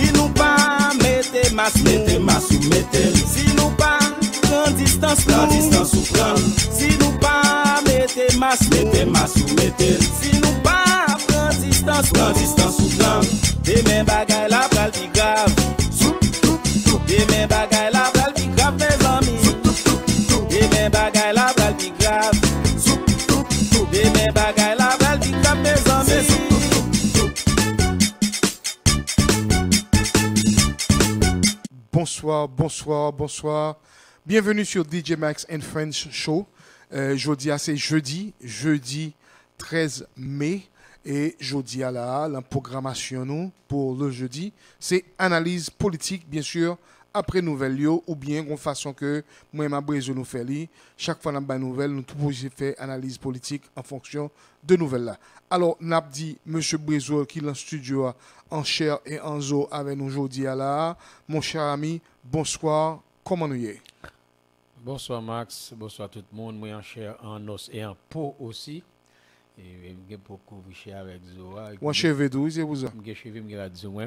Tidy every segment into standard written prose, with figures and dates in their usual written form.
Si nous pas mettez masque, mettez masque ou mettez. Si nous pas prend distance ou prend. Si nous pas mettez masque ou mettez. Si nous pas prend distance ou prend. Et mes bagailles la pral pi grave. Et mes bagailles la pral pi grave mes amis. Et mes bagailles la pral pi grave. Et mes bagailles la pral pi grave mes amis. Bonsoir. Bienvenue sur DJ Max and Friends Show. Jeudi, c'est jeudi 13 mai. Et jeudi, la programmation nous, pour le jeudi, c'est analyse politique, bien sûr, après nouvelle ou bien de façon que moi et ma brise nous fait li. Chaque fois dans la nouvelle, nous toujours fait analyse politique en fonction de nouvelles là. Alors, n'a dit monsieur Brizo qui est en studio en chair et en zo avec nous aujourd'hui là. Mon cher ami, bonsoir. Comment nous y est? Bonsoir Max, bonsoir tout le monde. Moi en chair, en os et en peau aussi. Et j'ai beaucoup de avec Zoa. Ou en cheveux doux, c'est vous ça? J'ai cheveux, j'ai la Zoa.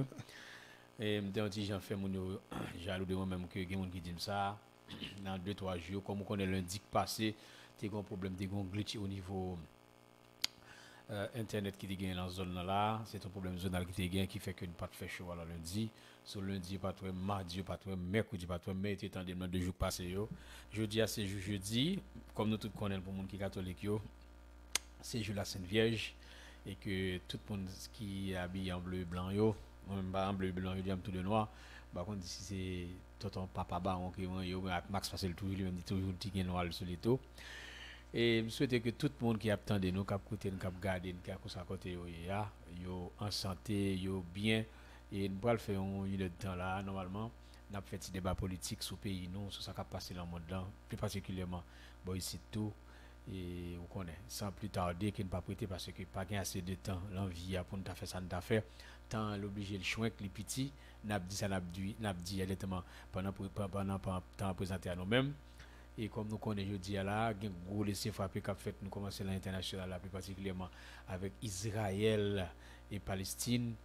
Et j'en fais mon jaloux de moi-même que quelqu'un qui dit ça. Dans 2-3 jours, comme on connaît lundi passé, tu as un problème, tu as un glitch au niveau internet qui est dans la zone là. C'est un problème zonal qui est qui fait que nous pas faire chaud à lundi. Sur lundi, pas trop, mardi, pas trop, mercredi, pas trop, mais étant donné 2 jours passés. Jeudi, c'est jeudi, comme nous tous connaissons pour les gens qui sont catholiques. C'est jour la Sainte Vierge et que tout le monde qui est habillé en bleu et blanc, même pas en bleu et blanc, il dit tout de noir. Par contre, si c'est tonton papa baron qui est Max Facile toujours, il dit toujours petit noir sur les taux. Et je souhaite que tout le monde qui attendait nous, qui a écouté, qui a gardé, qui a couché à côté, yo en santé, yo bien. Et nous allons faire un temps là, normalement, nous avons fait des débats politiques sur le pays, nous, sur ce qui a passé dans le monde, plus particulièrement, ici tout. Et vous connaissez, sans plus tarder, qu'il ne pas prêter parce que pas assez de temps, l'envie pour nous faire ça, nous faire. Tant l'obligé le chouin que les petits, n'a dit ça, n'a dit exactement pendant temps présenter à nous-mêmes. Et comme nous connaissons jeudi là, il y a un gros laisser frapper qu'a fait nous commencer l'international, plus particulièrement avec Israël et Palestine,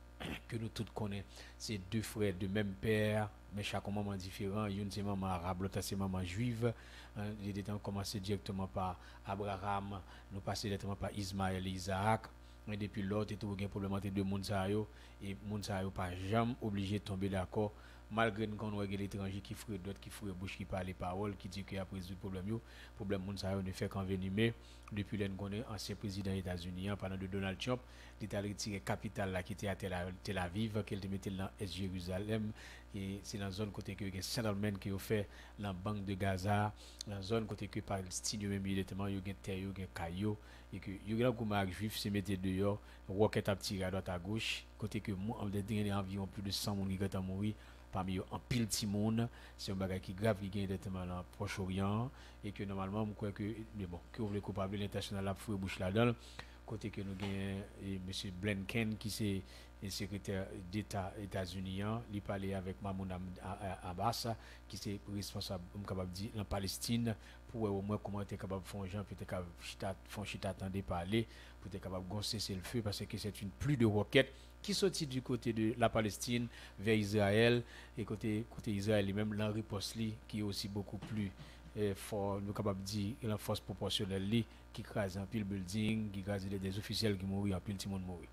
que nous tous connaissons. C'est 2 frères de même père, mais chaque moment différent. Une c'est maman arabe, l'autre c'est maman juive. Les temps commencé directement par Abraham, nous passer directement par Ismaël et Isaac. Et depuis l'autre, il y a un problème entre 2 mondes et mondes pas jamais obligé de tomber d'accord. Malgré qu'on voit l'étranger qui ferait d'autres qui ferait bouche qui parle les paroles qui dit qu'il y a pris le problème mondial ne fait qu'envenimer depuis qu'on est ancien président des États-Unis pendant de Donald Trump, il a retiré capitale là qui était à Tel Aviv qu'il était mis dans Est Jérusalem et c'est dans la zone côté que il y a settlement qui ont fait dans la banque de Gaza, dans la zone côté que Palestine même immédiatement il y a terre, il y a caillou et que il y a un juif se mettait dehors, roquette à tirer à droite à gauche côté que environ plus de 100 personnes qui ont mouru. Parmi eux, en pile petit monde, c'est un bagage qui grave qui gagne directement dans le Proche-Orient et que normalement, je crois que, mais bon, que vous voulez coupable l'international la fouille bouche là-dedans, côté que nous gagnons M. Blinken qui c'est le secrétaire d'État États-Unis, il parlait avec Mahmoud Abbas qui c'est responsable, capable dire, en Palestine pour au moins comment être capable de faire un gens, peut-être capable chita attendre parler, pour être capable de cesser le feu parce que c'est une pluie de roquettes qui sortit du côté de la Palestine vers Israël et côté Israël lui-même la riposte qui est aussi beaucoup plus fort, nous capable dire la force proportionnelle qui crase un pile building, qui crase des officiels qui mourent, en pile tout le monde mourir.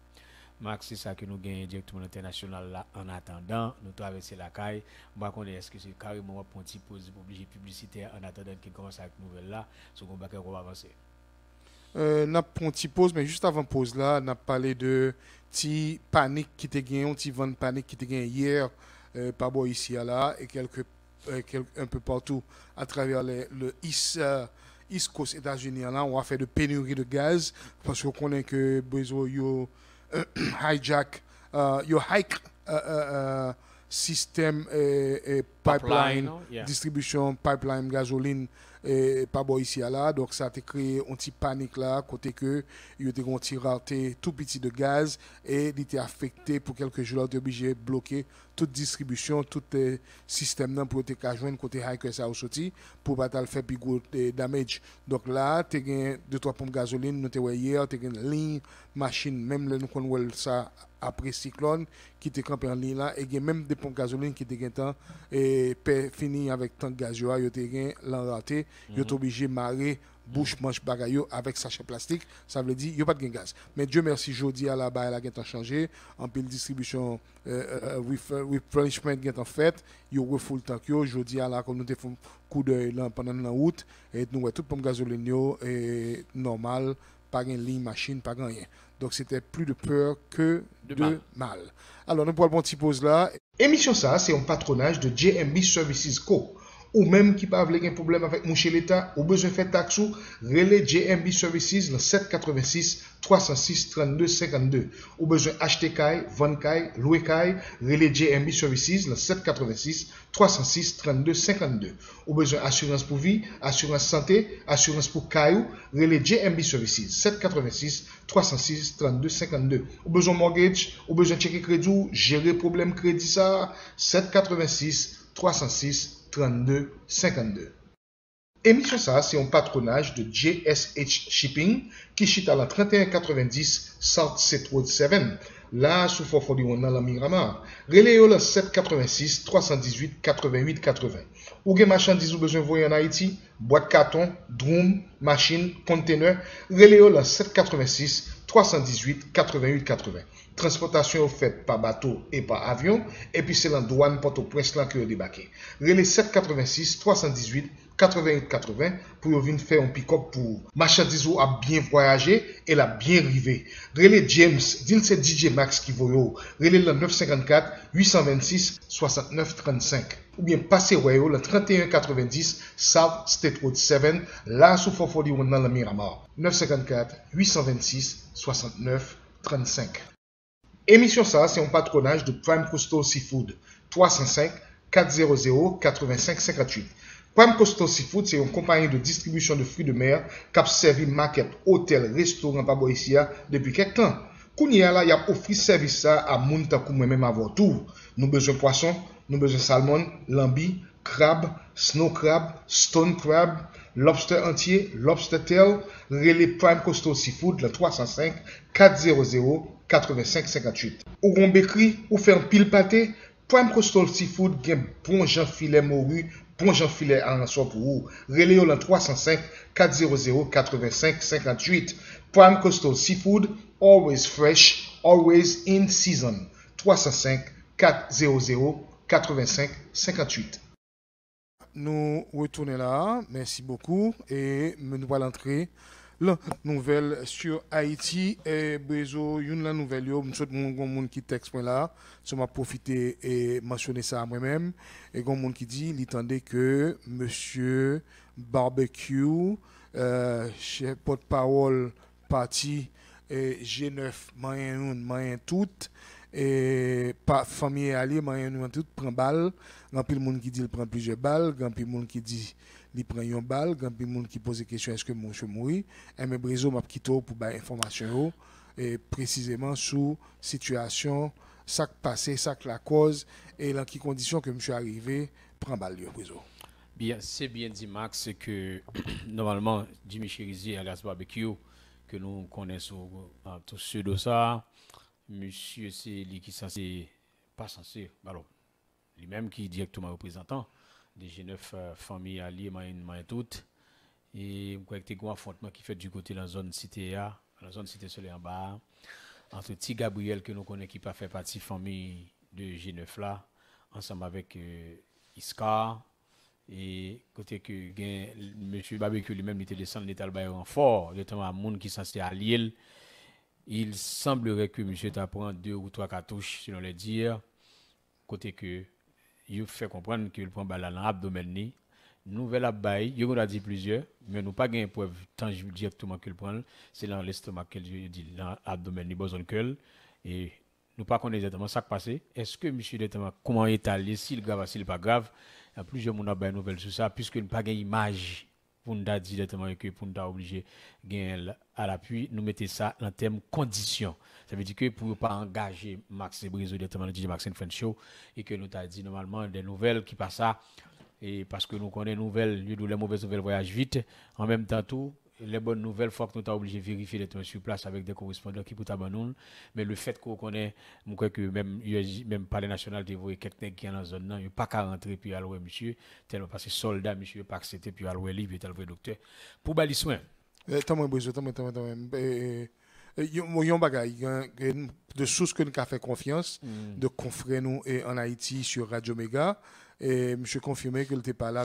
Max, c'est ça que nous gagnons directement international là en attendant nous traverser la caille. Moi qu'on est-ce que c'est carrément pour un petit pause obligé publicitaire en attendant qu'il commence avec nouvelle là, sur qu'on va avancer. N'a pas une petite pause, mais juste avant pause là, on a parlé de petit panique qui était gagné, un petit vent de panique qui était gagné hier par bois ici là et un peu partout à travers le East Coast États-Unis là, on a fait de pénurie de gaz parce qu'on connaît que besoin yo hijack yo hike système pipeline distribution pipeline gasoline pas bon ici là donc ça a créé un petit panique là côté que il était un petit raté tout petit de gaz et il était affecté pour quelques jours là, obligé de bloquer toute distribution tout système là pour te joindre côté hike ça au sorti pour pas faire plus gros damage donc là tu as 2-3 pompes gasoline nous te hier tu as une ligne machine même là nous connaissons ça après cyclone qui était campé en ligne là et il y a même des pompes gasoline qui étaient temps et fini avec tant de gaz yo étaient raté, ils étaient obligés de marrer bouche manche bagaille avec sachet plastique, ça veut dire il y a pas de gaz. Mais Dieu merci jodi à la bas la a changé, en pile distribution replenishment qui est en fait, il y a full tank yo jodi à la comme nous fait coup d'œil là pendant la route et nous tout pompe gasoline yo et normal, pas une ligne machine, pas rien. Donc c'était plus de peur que de mal. Alors nous pour le petit pause là. Émission ça c'est un patronage de JMB Services Co. Ou même qui pas avoir un problème avec mon chez l'État, ou besoin de faire taxe ou, relais JMB Services le 786 306 32 52. Ou besoin acheter caille, vendre caille, louer caille, relais JMB Services le 786 306 32 52. Ou besoin assurance pour vie, assurance santé, assurance pour caillou, relais JMB Services 786 306 32 52. Ou besoin mortgage, ou besoin checker crédit, gérer problème crédit ça, 786 306 32 52. Émission ça, c'est un patronage de JSH Shipping qui chita à la 3190 South State Road 7, là sous 441 dans la Miramar. Reléo le 786 318 88 80. Ou gen marchandises ou besoin voyer en Haïti, boîte carton, drum, machine, container, reléo le 786 318 88 80. Transportation faite par bateau et par avion, et puis c'est la douane Port-au-Prince là que vous débarquez. Relais 786 318 88 80 pour venir faire un pick-up pour marchandises ou a bien voyagé et la bien rivé. Relais James, dit c'est DJ Max qui voyo. Relais le 954 826 69 35. Ou bien passez voyo le 3190 South State Road 7 là sous 441 dans la Miramar. 954 826 69 35. Émission ça, c'est un patronage de Prime Coastal Seafood, 305 400 85 58. Prime Coastal Seafood, c'est une compagnie de distribution de fruits de mer qui a servi market, hôtel, restaurant, pas ici depuis quelques temps. Kounia là, il a offert service ça à moun takou même avant tout. Nous besoin poisson, nous besoin salmon, lambi, crabe, snow crab, stone crab, lobster entier, lobster tail, relais Prime Coastal Seafood, le 305 400 85 58. Ou gon bécri, ou faire un pile pâté, Prime Coastal Seafood gen bon jan filet morue, bon jan filet en soi pour vous. Relais le 305 400 85 58. Prime Coastal Seafood, always fresh, always in season. 305 400 85 58. Nous retournons là, merci beaucoup et nous allons entrer la nouvelle sur Haïti et Brezo, une la nouvelle yo, m'souhaite mon monde qui texte point là, ça m'a profité et mentionner ça à moi-même et gon monde qui dit il tendait que monsieur Barbecue chef porte-parole parti G9 moyen tout et pas famille allié moyen tout prend balle, grand pile monde qui dit il prend plusieurs balles, grand pile monde qui dit il prend une balle, quand il y a des gens qui posent des questions, est-ce que mon chou mourir? Et mes Brezo m'a quitté pour avoir information et précisément sur situation, ça qui passé, ça qui la cause et dans quelles conditions que monsieur arrivé prend balle Brezo. Bien, c'est bien dit Max que normalement Jimmy Cherizier alias Barbecue que nous connaissons tous ceux de ça, monsieur c'est lui qui censé pas censé, alors lui-même qui est directement représentant des G9 familles alliées moyen toutes et je crois que tu as un affrontement qui fait du côté de la zone cité A, la zone cité soleil en bas entre Ti Gabriel que nous connaissons qui pas fait partie famille de G9 là ensemble avec Iska et côté que monsieur Barbecue lui-même était descendu l'état le renfort notamment à monde qui censé allier. Il semblerait que monsieur t'apprend 2 ou 3 cartouches selon les dires côté que il fait comprendre qu'il prend balle dans l'abdomen ni nouvelle abaye il a dit plusieurs mais nous pas gain preuve tangible directement qu'il prend c'est dans l'estomac qu'il dit dans l'abdomen ni besoin que et nous pas connaît exactement ça qui passé est-ce que monsieur directement comment étaler s'il grave s'il pas grave il y a plusieurs monde a bail nouvelle sur ça puisque nous pas gain image pour nous dire directement que pour nous obligé gain à l'appui nous mettez ça en termes conditions. Ça veut dire que pour ne pas engager Max et Brezo directement le DJ Max Friend Show et que nous t'a dit normalement des nouvelles qui passent ça et parce que nous connaissons nouvelles, nous les mauvaises nouvelles voyagent vite en même temps tout les bonnes nouvelles, faut que nous t'as obligé de vérifier d'être sur place avec des correspondants qui pour t'abandonner. Mais le fait qu'on connaît, je crois que même Palais National, de voir quelqu'un qui est dans la zone, il n'y a pas qu'à rentrer puis aller monsieur, tellement parce que soldat, monsieur, pas accepté puis aller lui, puis aller docteur. Pour bali soin. Tant yon bagay, de sources que nous avons fait confiance, de confrères nous en Haïti sur Radio Méga, et monsieur confirmé que n'était pas là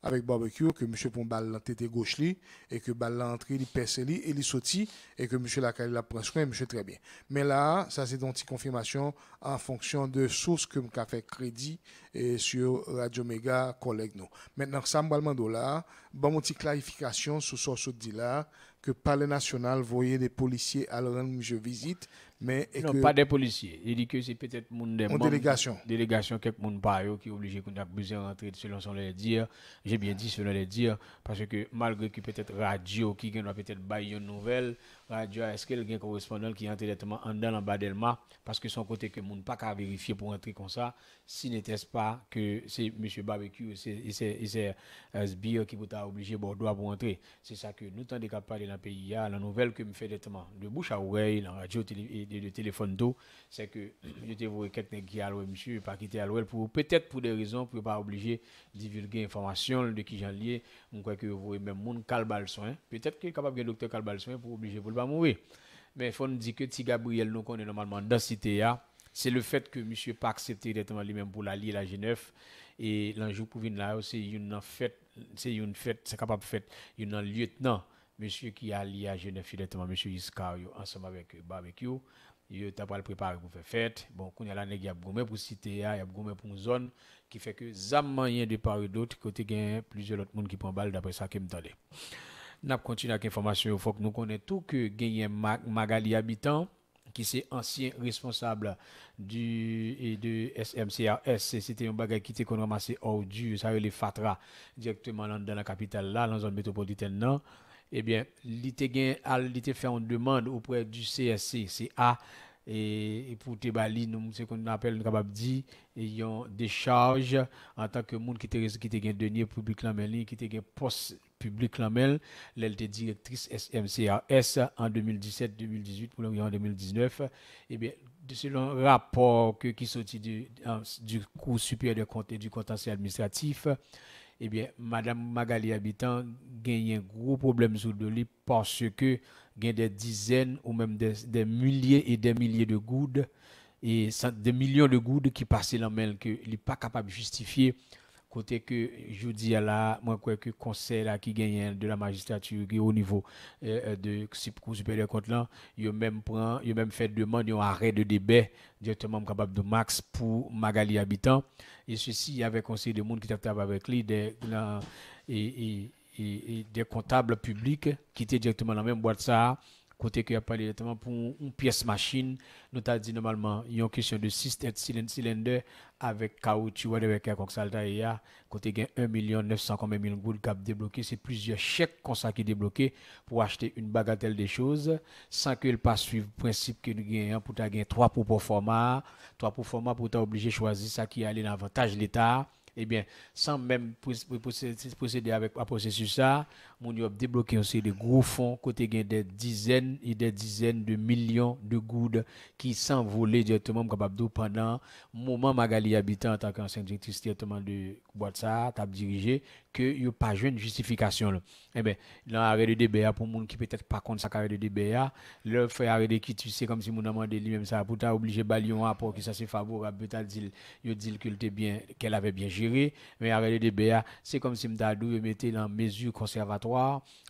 avec barbecue, que monsieur pon balle la tête gauche li, et que balle l'entrée, il perce li, et il sorti, et que monsieur la prend soin, monsieur très bien. Mais là, ça c'est une petite confirmation en fonction de sources que nous avons fait crédit sur Radio Méga, collègue nous. Maintenant, ça m'a demandé là, bon, une petite clarification sur ce que dit là, que Palais National voyait des policiers à le rendre je visite, mais non, que pas des policiers. Il dit que c'est peut-être une délégation. Délégation, quelques monde par eux qui est obligé qu'on a besoin de rentrer selon son les dire. J'ai bien dit selon les dire, parce que malgré que peut-être radio qui doit peut-être bailler une nouvelle, radio, est-ce qu'il y a un correspondant qui entre directement en dans bas d'Elma, parce que son côté que monde pas qu'à vérifier pour entrer comme ça, si n'était-ce pas que c'est monsieur barbecue, c'est Sbire qui vous a obligé Bordeaux pour entrer. C'est ça que nous tendons qu'à parler dans le pays, la nouvelle que me fait directement de bouche à oreille, dans la radio et de téléphone d'eau, c'est que je te vois quelqu'un qui a loué monsieur, pas quitter à l'ouest pour peut-être pour des raisons pour pas obligé de divulguer information de qui j'en lié, on croit que vous voyez même monde calbal soin, peut-être qu'il est capable de docteur calbal soin pour obliger pour pas mourir. Mais il faut nous dire que si Gabriel nous connaît normalement dans cité c'est le fait que monsieur pas accepté directement lui-même pour la lier la G9 et l'enjeu pour venir là c'est une fête, c'est capable de faire une lieutenant monsieur qui a lié à Genève directement monsieur Iskar ensemble avec barbecue il t'a pas préparé pour faire fête bon qu'on y a la nèg y a gommé pour cité y a gommé pour une zone qui fait que zam moyen de part et d'autre côté gain plusieurs autres monde qui prend balle d'après ça qui me tendait n'a continuer avec information il faut que nous connaissons tout que gagne Magali habitant qui c'est ancien responsable de SMCRS c'était un bagage qui était qu'on ramassé ordure ça les Fatra directement dans la capitale là dans la zone métropolitaine non eh bien il était fait une demande auprès du CSC CA et pour te bali nous c'est qu'on appelle capable dit ayant des charges en tant que monde qui était gain denier public là mais qui était gain poste public Lamel, elle était directrice SMCRS en 2017-2018 pour en 2019. Eh bien, selon un rapport qui sorti du cours supérieur de compte et du contentieux administratif, eh bien, Madame Magali Habitant gagne un gros problème sur le lit parce que gagne des dizaines ou même des milliers et des milliers de gouttes et des millions de gouttes qui passaient dans mail que il n'est pas capable de justifier côté que je dis à la moi crois que conseil là qui gagne de la magistrature qui au niveau de cour supérieur contre là il même fait demande un arrêt de débat directement capable de max pour Magali habitant et ceci avec conseil de monde qui travaille avec lui et des comptables publics qui étaient directement dans la même boîte ça côté que a parlé directement pour une pièce machine nous t'a dit normalement il y a une question de 6 têtes cylindre avec caoutchouc avec un salta et côté gain 1 900 combien mille gouttes cap débloqué c'est plusieurs chèques comme ça qui débloqué pour acheter une bagatelle des choses sans que il pas suivre principe que nous gagnons pour ta gain 3 pour format pour ta obligé choisir ça qui allait l'avantage l'état eh bien, sans même procéder avec un processus ça, on a débloqué aussi des gros fonds, côté gain des dizaines et des dizaines de millions de gouttes qui s'envolaient directement pendant moment Magali habitant en tant qu'ancien directrice directement de boîte ça, t'a dirigé que il y a pas jeune justification. Eh bien, dans l'arrêt de débat pour monde qui peut-être pas contre ça arrêt de débat, le fait arrêt de qui tu sais comme si mon demandé lui-même ça pour t'a obligé balion rapport qui ça c'est favorable, peut-être dit qu'il était bien qu'elle avait bien géré, mais arrêt de débat, c'est comme si m'tadou mettait dans mesure conservatoire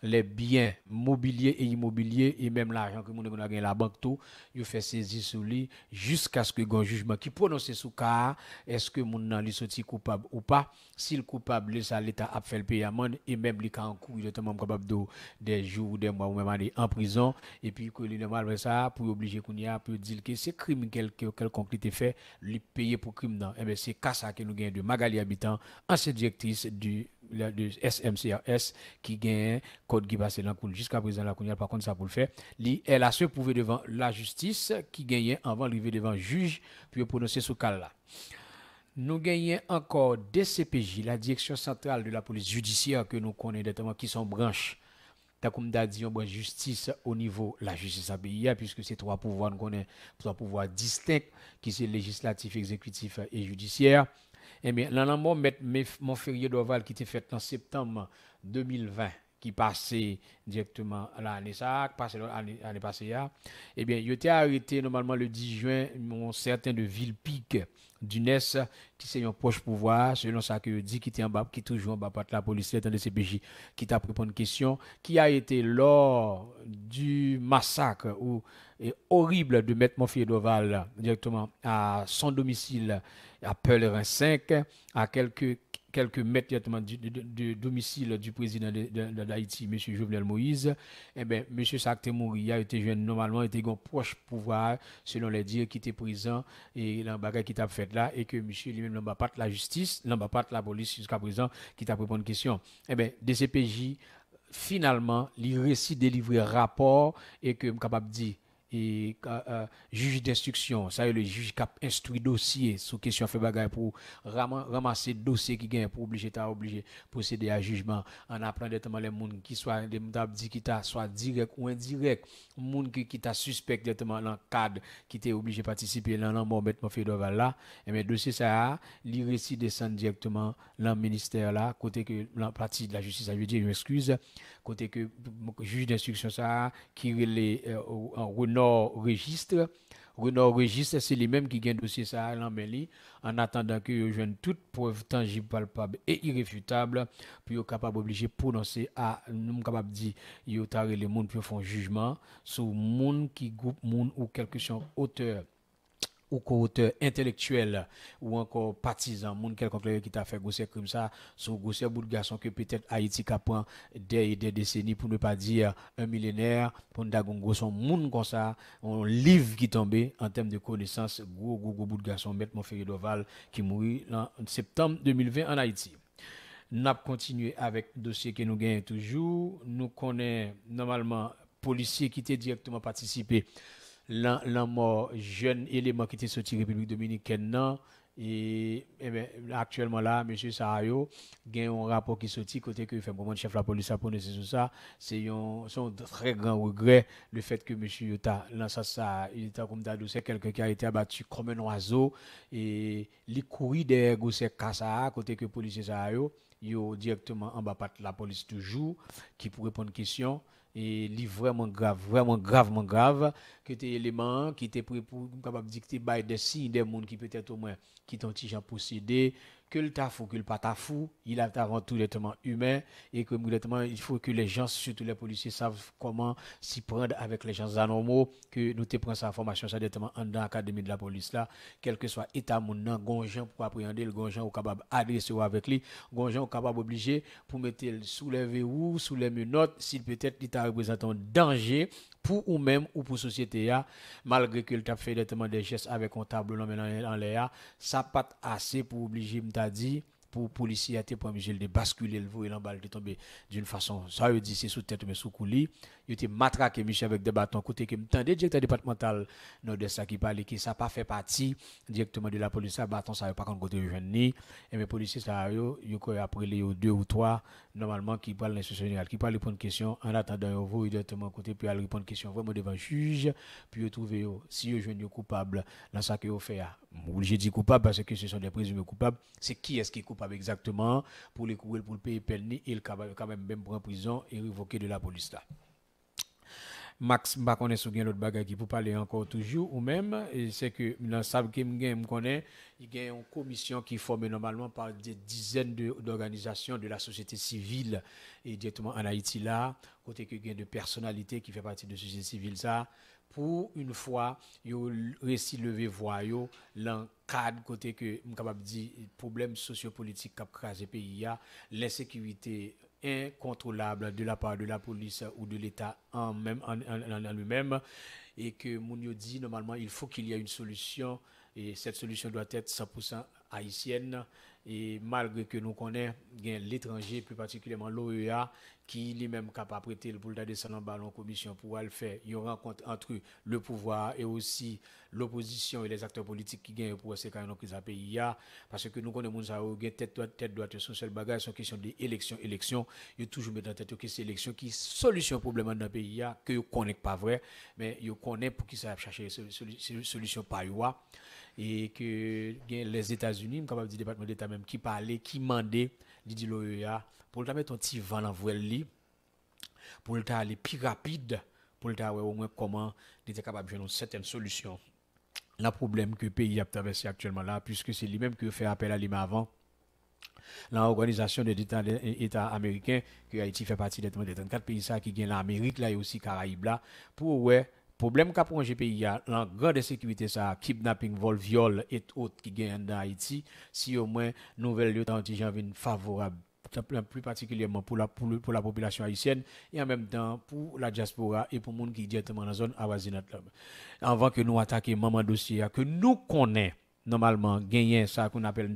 les biens mobiliers et immobiliers et même l'argent que mon a gagné la banque tout, il fait saisir sur lui jusqu'à ce que un jugement qui prononce sous cas est-ce que mon nan li sorti coupable ou pas, s'il coupable ça l'état a fait le payer amende et même li ka en cours directement capable des jours des mois ou même aller en prison et puis que li normal ça pour obliger qu'on y a pour dire que c'est crime quelconque était fait lui payer pour crime non et ben c'est cas ça que nous gagne de Magali habitant ancienne directrice de SMCRS qui gagne code qui passe dans cour jusqu'à présent la par contre ça pour le faire elle a se prouver devant la justice qui gagne avant d'arriver devant juge puis prononcer ce cas là. Nous gagnons encore DCPJ, la direction centrale de la police judiciaire que nous connaissons directement, qui sont branches t'as comme t'as dit, on doit justice au niveau la justice à pays, puisque c'est trois pouvoirs, nous connaissons trois pouvoirs distincts, qui c'est législatif, exécutif et judiciaire. Eh bien, là, mon férié d'Oval qui était fait en septembre 2020, qui passait directement à l'année l'année passée, eh bien, il était arrêté normalement le 10 juin, un certain de Villepique du NES, qui c'est un proche pouvoir, selon ça que dit, qui était en bas, qui toujours en bas par la police, l'état de CPJ, qui t'a pris pour une question, qui a été lors du massacre horrible de Maître Monfier d'Oval, directement à son domicile à Pèlerin 5, à quelques mètres directement du domicile du président d'Haïti, M. Jovenel Moïse. Eh bien, M. Sakte Mouri a été jeune, normalement, était un proche pouvoir, selon les dires qui étaient présents et l'embagage qui t'a fait là, et que M. lui-même n'a pas la justice, n'a pas la police jusqu'à présent, qui t'a répondu une question. Eh bien, DCPJ, finalement, il réussit délivrer rapport et que je suis capable de dire, et juge d'instruction, ça est le juge qui a instruit dossier sous question fait bagaille pour ramasser dossier qui gagne pour obliger procéder à jugement en apprenant directement les gens qui soit des dit qui t'a soit direct ou indirect monde qui t'a suspect directement dans le cadre qui était obligé de participer dans le mort bêtement fait d'oval là et mais dossier ça li récit descend directement dans le ministère là côté que la partie de la justice ça veut dire une excuse côté que juge d'instruction ça qui relève en Registre, c'est les mêmes qui gagnent dossier ça en attendant que ils joignent toute preuve tangible, palpable et irréfutable pour être capable d'obliger prononcer à nous capable dire yo taré les monde pour faire un jugement sur monde qui groupe monde ou quelque chose auteur ou co-auteur intellectuel ou encore partisan monde quelconque qui t'a fait gosser comme ça son gosser bout de garçon que peut-être Haïti a prend des décennies pour ne pas dire un millénaire pour d'agon gros monde comme ça un livre qui tombé en termes de connaissances gros bout de garçon Maître Monfier d'Oval qui mourit en septembre 2020 en Haïti. N'a continué avec dossier que nous gagnons toujours nous connaît normalement policier qui était directement participé la mort jeune élément qui était sorti République dominicaine non et bien, actuellement là monsieur Sarayo gagne un rapport qui sorti côté que fait moment chef de la police a prononcer sur ça c'est un très grand regret le fait que monsieur Yota dans ça il était comme d'ado c'est quelqu'un qui a été abattu comme un oiseau et il courir derrière ces casa côté que policier Sarayo yo directement en bas pat la police toujours qui pourrait prendre question et li vraiment gravement grave que tes éléments qui étaient prêts pour capable dicter by des signes des monde qui peut-être au moins qui t'ont déjà possédé que le ta fou que le pas ta fou il a avant tout directement humain et que directement il faut que les gens surtout les policiers savent comment s'y prendre avec les gens anormaux que nous te prend sa formation ça directement en dans l'académie de la police là quel que soit état moun nan gonjan pour appréhender le gonjan ou capable adresser avec lui gonjan ou capable obligé pour mettre sous les verrous sous les menottes s'il peut-être il t'a représenté un danger pour ou même ou pour société ya malgré que le t'a fait directement des gestes avec un tableau en l'air ça pas assez pour obliger m'ta dit pour policier à pour obligé de basculer le voie et l'emballe de tomber d'une façon ça veut dire c'est sous tête mais sous coulis il était matraqué monsieur avec des bâtons côté que m'tendait directeur départemental nord-est qui parlait qui ça pas fait partie directement de la police ça bâton ça pas contre côté jeune ni et mes policiers ça yo après les 2 ou 3 normalement qui parle l'instruction générale qui parle répondre question en attendant vous directement côté puis aller répondre question vraiment devant juge puis trouver si yo jeune coupable dans ça que yo fait obligé dire coupable parce que ce sont des présumés coupables c'est qui est-ce qui est coupable exactement pour les courir pour le payer peine et quand même prendre prison et révoquer de la police là. Max m'a connaît sou gen l'autre bagage qui pour parler encore toujours ou même c'est que dans ça que me connaît il y a une commission qui est formée normalement par des dizaines d'organisations de la société civile et directement en Haïti là côté que gain de personnalités qui fait partie de la société civile ça pour une fois yo réussi lever voix yo dans cadre côté que capable dire problème sociopolitique qui crase pays a l'insécurité incontrôlable de la part de la police ou de l'État en lui-même et que moun yo dit normalement il faut qu'il y ait une solution et cette solution doit être 100% haïtienne. Et malgré que nous connaissons l'étranger, plus particulièrement l'OEA, qui lui-même capable de prêter pour le descendre en ballon commission pour le faire. Il y a une rencontre entre le pouvoir et aussi l'opposition et les acteurs politiques qui gagnent pour ces cas dans pays. Parce que nous connaissons que tête droite sur seul bagage, c'est une question d'élection. Il y a toujours mis dans tête que c'est élection qui solution problème dans le pays, que vous connaissez pas vrai, mais vous connaissez pour qui ça chercher solution par eux. Et que les États-Unis, capable du département d'État même, qui parlait, qui mandait, dit l'OEA, pour le mettre un petit vent dans voile, pour le aller plus rapide, pour le voir au moins comment il était capable de jouer une certaine solution. Le problème que le pays a traversé actuellement là, puisque c'est lui-même qui fait appel à lui avant, l'organisation des États américains, que Haïti fait partie des 34 pays qui gagnent l'Amérique là et aussi Caraïbes là, pour ouais. Problème qu'a pour un pays, la grande sécurité, ça, kidnapping, vol, viol et autres qui gagnent dans Haïti, si au moins nouvelle lieu viennent favorable, plus particulièrement pour la population haïtienne et en même temps pour la diaspora et pour les gens qui sont directement dans la zone avoisinante. Avant que nous attaquions maman dossier, que nous connaissons normalement gagner ça qu'on appelle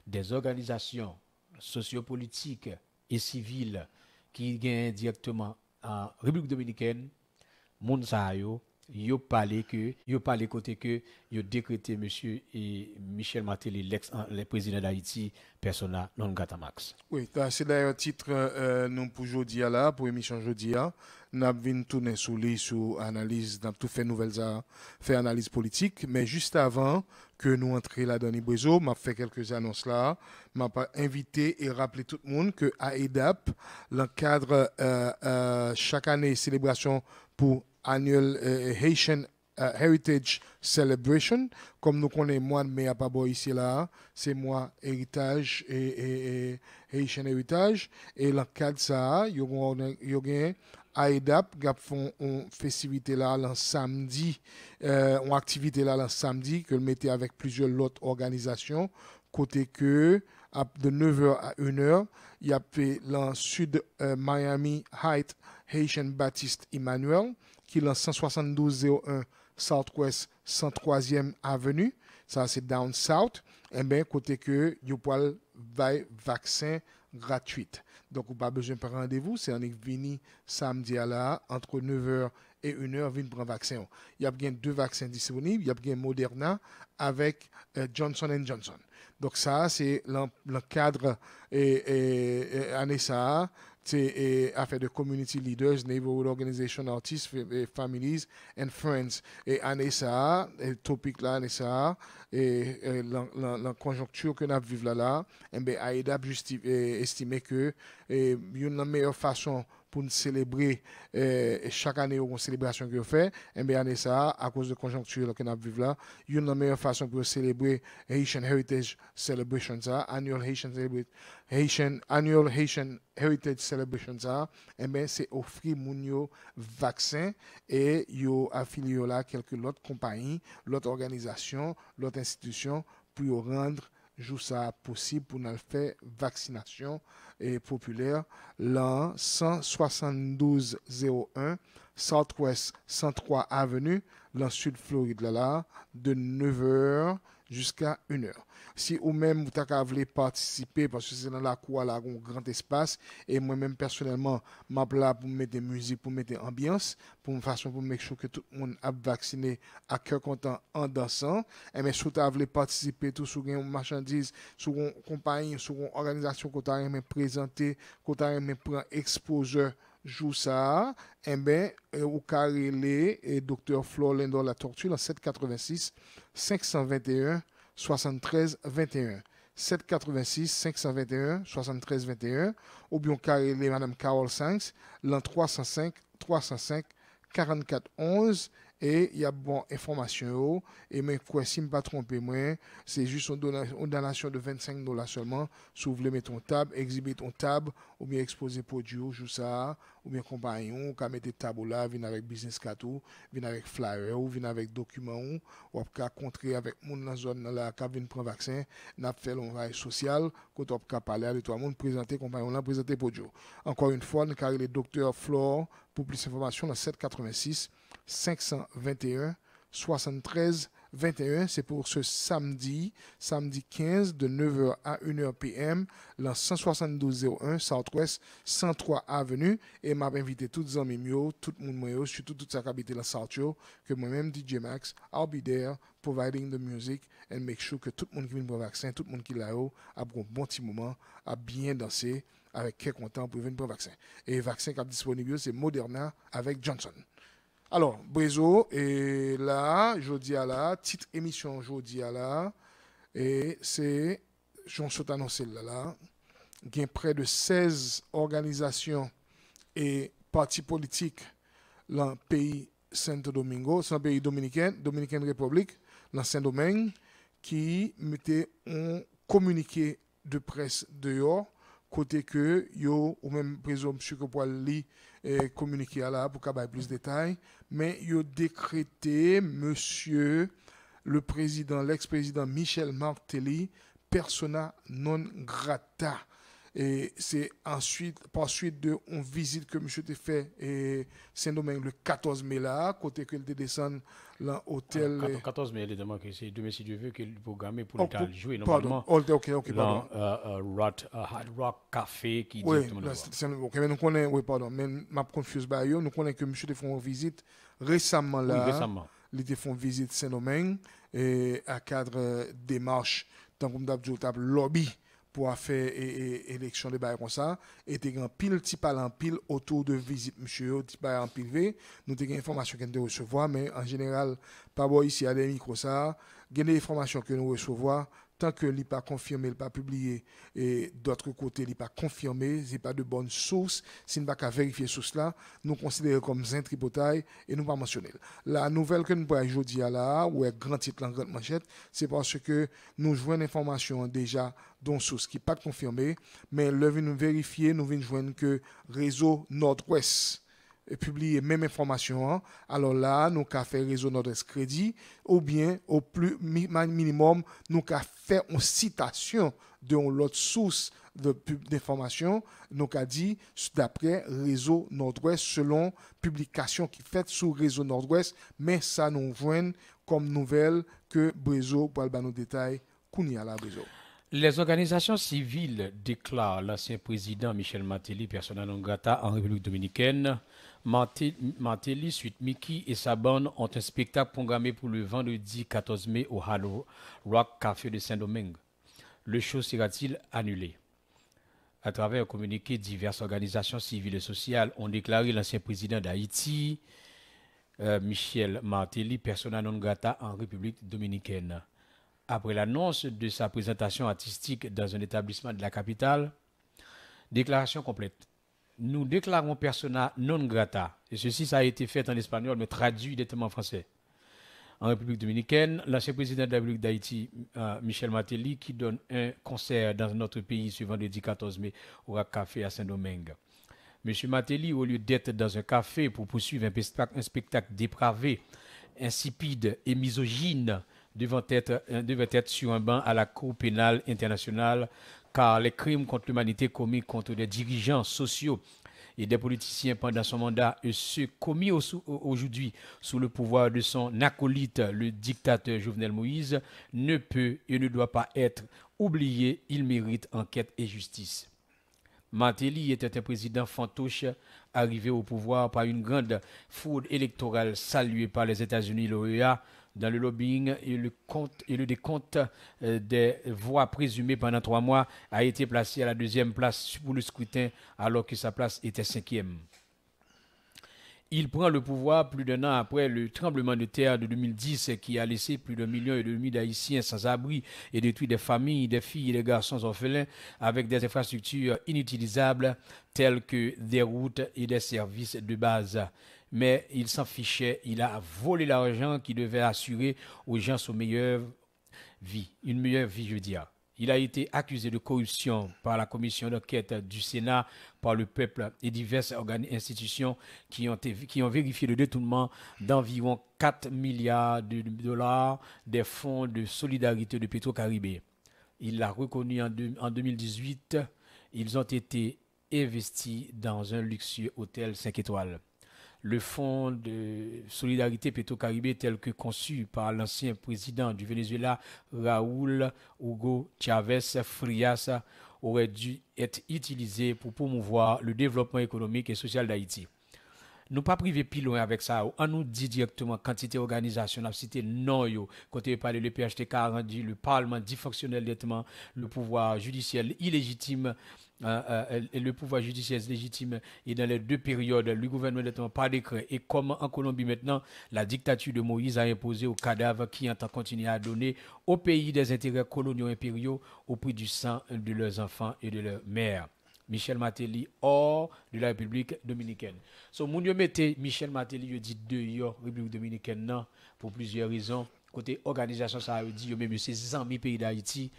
des organisations sociopolitiques et civiles qui gagnent directement en République dominicaine. Moun sa yo parlé côté que yo décrété monsieur et Michel Martelly le président d'Haïti persona non grata max. Oui, c'est d'ailleurs titre nous pour aujourd'hui là pour émission aujourd'hui n'a vinn tourner sur lui sur analyse dans tout fait nouvelles fait analyse politique mais juste avant que nous entrions là dans Ibrezo, m'a fait quelques annonces là, m'a invité et rappelé tout le monde que à EDAP l'encadre chaque année célébration pour annual Haitian Heritage Celebration. Comme nous connaissons mois de mai à Pabo ici là, c'est mois héritage et Haitian Heritage. Et dans le cadre de ça, il y a AEDAP qui font une festivité là le samedi, une activité là le samedi que le mettait avec plusieurs autres organisations. Côté que de 9h à 1h, il y a dans le sud Miami Heights Haitian Baptiste Emmanuel qui est dans 17201 Southwest 103e Avenue. Ça, c'est down south. Et bien, côté que vous pouvez vaccin gratuit. Donc, vous n'avez pas besoin de rendez-vous. C'est en vini samedi à là, entre 9h et 1h, venir prendre vaccin. Il y a bien 2 vaccins disponibles. Il y a bien Moderna avec Johnson & Johnson. Donc, ça, c'est le cadre année ça. C'est affaire de community leaders, neighborhood organization, artists, families and friends. Et année ça, topic là, année ça, et la conjoncture que nous vivons là, et bien, AEDA estimé que une meilleure façon pour nous célébrer chaque année une célébration que vous faites, et bien année ça, à cause de la conjoncture que nous vivons là, une meilleure façon pour célébrer Haitian Heritage Celebration, Annual Haitian Heritage Celebration, et bien c'est offrir mon vaccin et yo affilié là quelques autres compagnies, l'autre organisation, l'autre institution pour rendre jour ça possible pour nous faire vaccination et populaire l'an 17201 Southwest 103 Avenue dans Sud Floride là de 9h jusqu'à 1h. Si ou même vous voulez participer parce que c'est dans la cour là un grand espace et moi-même personnellement m'a là pour mettre des musiques, pour mettre ambiance, pour une façon pour make sure que tout le monde a vacciné à cœur content en dansant. Et mais si vous voulez participer tout sur une marchandise, sur une compagnie, sur une organisation que vous avez présenté, que vous avez pris exposeur joue ça, et bien, au carré et Dr. Flor Lendor La Tortue, en 786 521 73 21. 786 521 73 21. Ou bien, carré Madame Carole Sanks, l'an 305 44 11. Et il y a bon information et mais quoi si me pas tromper moi c'est juste une donation de $25 seulement si vous voulez mettre ton table exhiber ton table ou bien exposer produit joue ça ou bien compagnon ou mettre table là venir avec business card ou venir avec flyer ou venir avec document ou après contrer avec moun dans zone là qui vient prendre vaccin n'a fait un travail social quand on peut parler avec tout le monde présenter compagnon là présenter produit encore une fois nous carré le docteur Flore pour plus d'informations dans 786 521 73 21, c'est pour ce samedi 15 de 9h à 1h p.m. dans 17201 Southwest 103 Avenue. Et m'a invité tous les amis, tout le monde, surtout toute sa habite dans South, que moi-même, DJ Max, I'll be there providing the music and make sure que tout le monde qui vient pour le vaccin, tout le monde qui est là-haut, a un bon petit moment, a bien dansé, avec quel content pour venir pour le vaccin. Et le vaccin qui est disponible, c'est Moderna avec Johnson. Alors, Brezo, et là, jeudi à la, titre émission jeudi à la, et c'est, j'en suis annoncé là, il y a près de 16 organisations et partis politiques dans le pays Santo Domingo, c'est un pays dominicain, Dominicaine République, dans Saint-Domingue, qui mettaient un communiqué de presse dehors, côté que yo ou même président monsieur que pour li communiquer à là pour qu'il plus de détails, mais yo décrété monsieur le président, l'ex-président Michel Martelly persona non grata. Et c'est ensuite, par suite de une visite que monsieur a fait et Saint-Domingue le 14 mai là, côté que il descend dans l'hôtel. 14 mai, évidemment, que c'est demain si Dieu veut que le programme pour le jouer normalement. Pardon. Hard Rock Café qui dit oui, mais nous connaissons, oui, pardon, mais m'a confuse par nous connaissons que monsieur a fait une visite récemment là. Oui, récemment. Il a fait une visite Saint-Domingue et à cadre démarche tant comme d'habitude lobby pour faire élection de bail comme ça et t'es un pile en pile autour de visite monsieur petit bail en privé nous t'es information qu'on doit recevoir mais en général pas bon ici à des micros ça des informations que nous recevons tant que n'est pas confirmé, pas publié et d'autre côté n'est pas confirmé, c'est pas de bonne source, si nous pas qu'à vérifier source là, nous considérons comme un tripotaille et nous pas mentionner. La nouvelle que nous pourrions aujourd'hui à là ou est grand titre en grande manchette, c'est parce que nous jouons une information déjà dont source qui pas confirmée, mais le nous vérifier, nous venons joindre que réseau Nord-Ouest publier même information, alors là, nous avons fait réseau Nord-Est Crédit, ou bien, au plus minimum, nous avons fait une citation de l'autre source d'information, nous avons dit, d'après réseau Nord-Ouest, selon publication qui est faite sur réseau Nord-Ouest, mais ça nous joint comme nouvelle que Brezo, pour le détail, Kounia la Brezo. Les organisations civiles déclarent l'ancien président Michel Martelly persona non grata en République dominicaine. Martelly, suite Mickey et sa bande ont un spectacle programmé pour le vendredi 14 mai au Hard Rock Café de Saint-Domingue. Le show sera-t-il annulé? À travers un communiqué, diverses organisations civiles et sociales ont déclaré l'ancien président d'Haïti, Michel Martelly, persona non grata en République dominicaine. Après l'annonce de sa présentation artistique dans un établissement de la capitale, déclaration complète. Nous déclarons persona non grata. Et ceci, ça a été fait en espagnol, mais traduit directement en français. En République dominicaine, l'ancien président de la République d'Haïti, Michel Martelly, qui donne un concert dans notre pays ce vendredi 14 mai au Rock Café à Saint-Domingue. M. Martelly, au lieu d'être dans un café pour poursuivre un spectacle dépravé, insipide et misogyne, devait être sur un banc à la Cour pénale internationale, car les crimes contre l'humanité commis contre des dirigeants sociaux et des politiciens pendant son mandat et ceux commis aujourd'hui sous le pouvoir de son acolyte, le dictateur Jovenel Moïse, ne peut et ne doit pas être oublié. Il mérite enquête et justice. Martelly était un président fantoche arrivé au pouvoir par une grande fraude électorale saluée par les États-Unis, l'OEA, dans le lobbying et le décompte des voix présumées pendant 3 mois a été placé à la 2e place pour le scrutin alors que sa place était 5e. Il prend le pouvoir plus d'1 an après le tremblement de terre de 2010 qui a laissé plus d'1,5 million d'Haïtiens sans abri et détruit des familles, des filles et des garçons orphelins avec des infrastructures inutilisables telles que des routes et des services de base. Mais il s'en fichait, il a volé l'argent qui devait assurer aux gens une meilleure vie, je veux dire. Il a été accusé de corruption par la commission d'enquête du Sénat, par le peuple et diverses institutions qui ont vérifié le détournement d'environ 4 milliards de dollars des fonds de solidarité de Petro-Caribé. Il l'a reconnu en 2018. Ils ont été investis dans un luxueux hôtel 5 étoiles. le fonds de solidarité Petro-Caribé tel que conçu par l'ancien président du Venezuela, Raúl Hugo Chávez Frías, aurait dû être utilisé pour promouvoir le développement économique et social d'Haïti. Nous pas privé plus loin avec ça. On nous dit directement quantité organisation, on a cité non yo. Côté parler le PHTK a rendu le Parlement dysfonctionnel nettement, le pouvoir judiciaire illégitime, le pouvoir judiciaire légitime et dans les deux périodes, le gouvernement nettement par décret. Et comme en Colombie maintenant, la dictature de Moïse a imposé aux cadavres qui entend continuer à donner au pays des intérêts coloniaux impériaux au prix du sang de leurs enfants et de leurs mères. Michel Martelly hors de la République dominicaine. So, moun yo mette Michel Martelly yo dit dehors République dominicaine non pour plusieurs raisons. Côté organisation ça veut dire yo même c'est zami pays d'Haïti,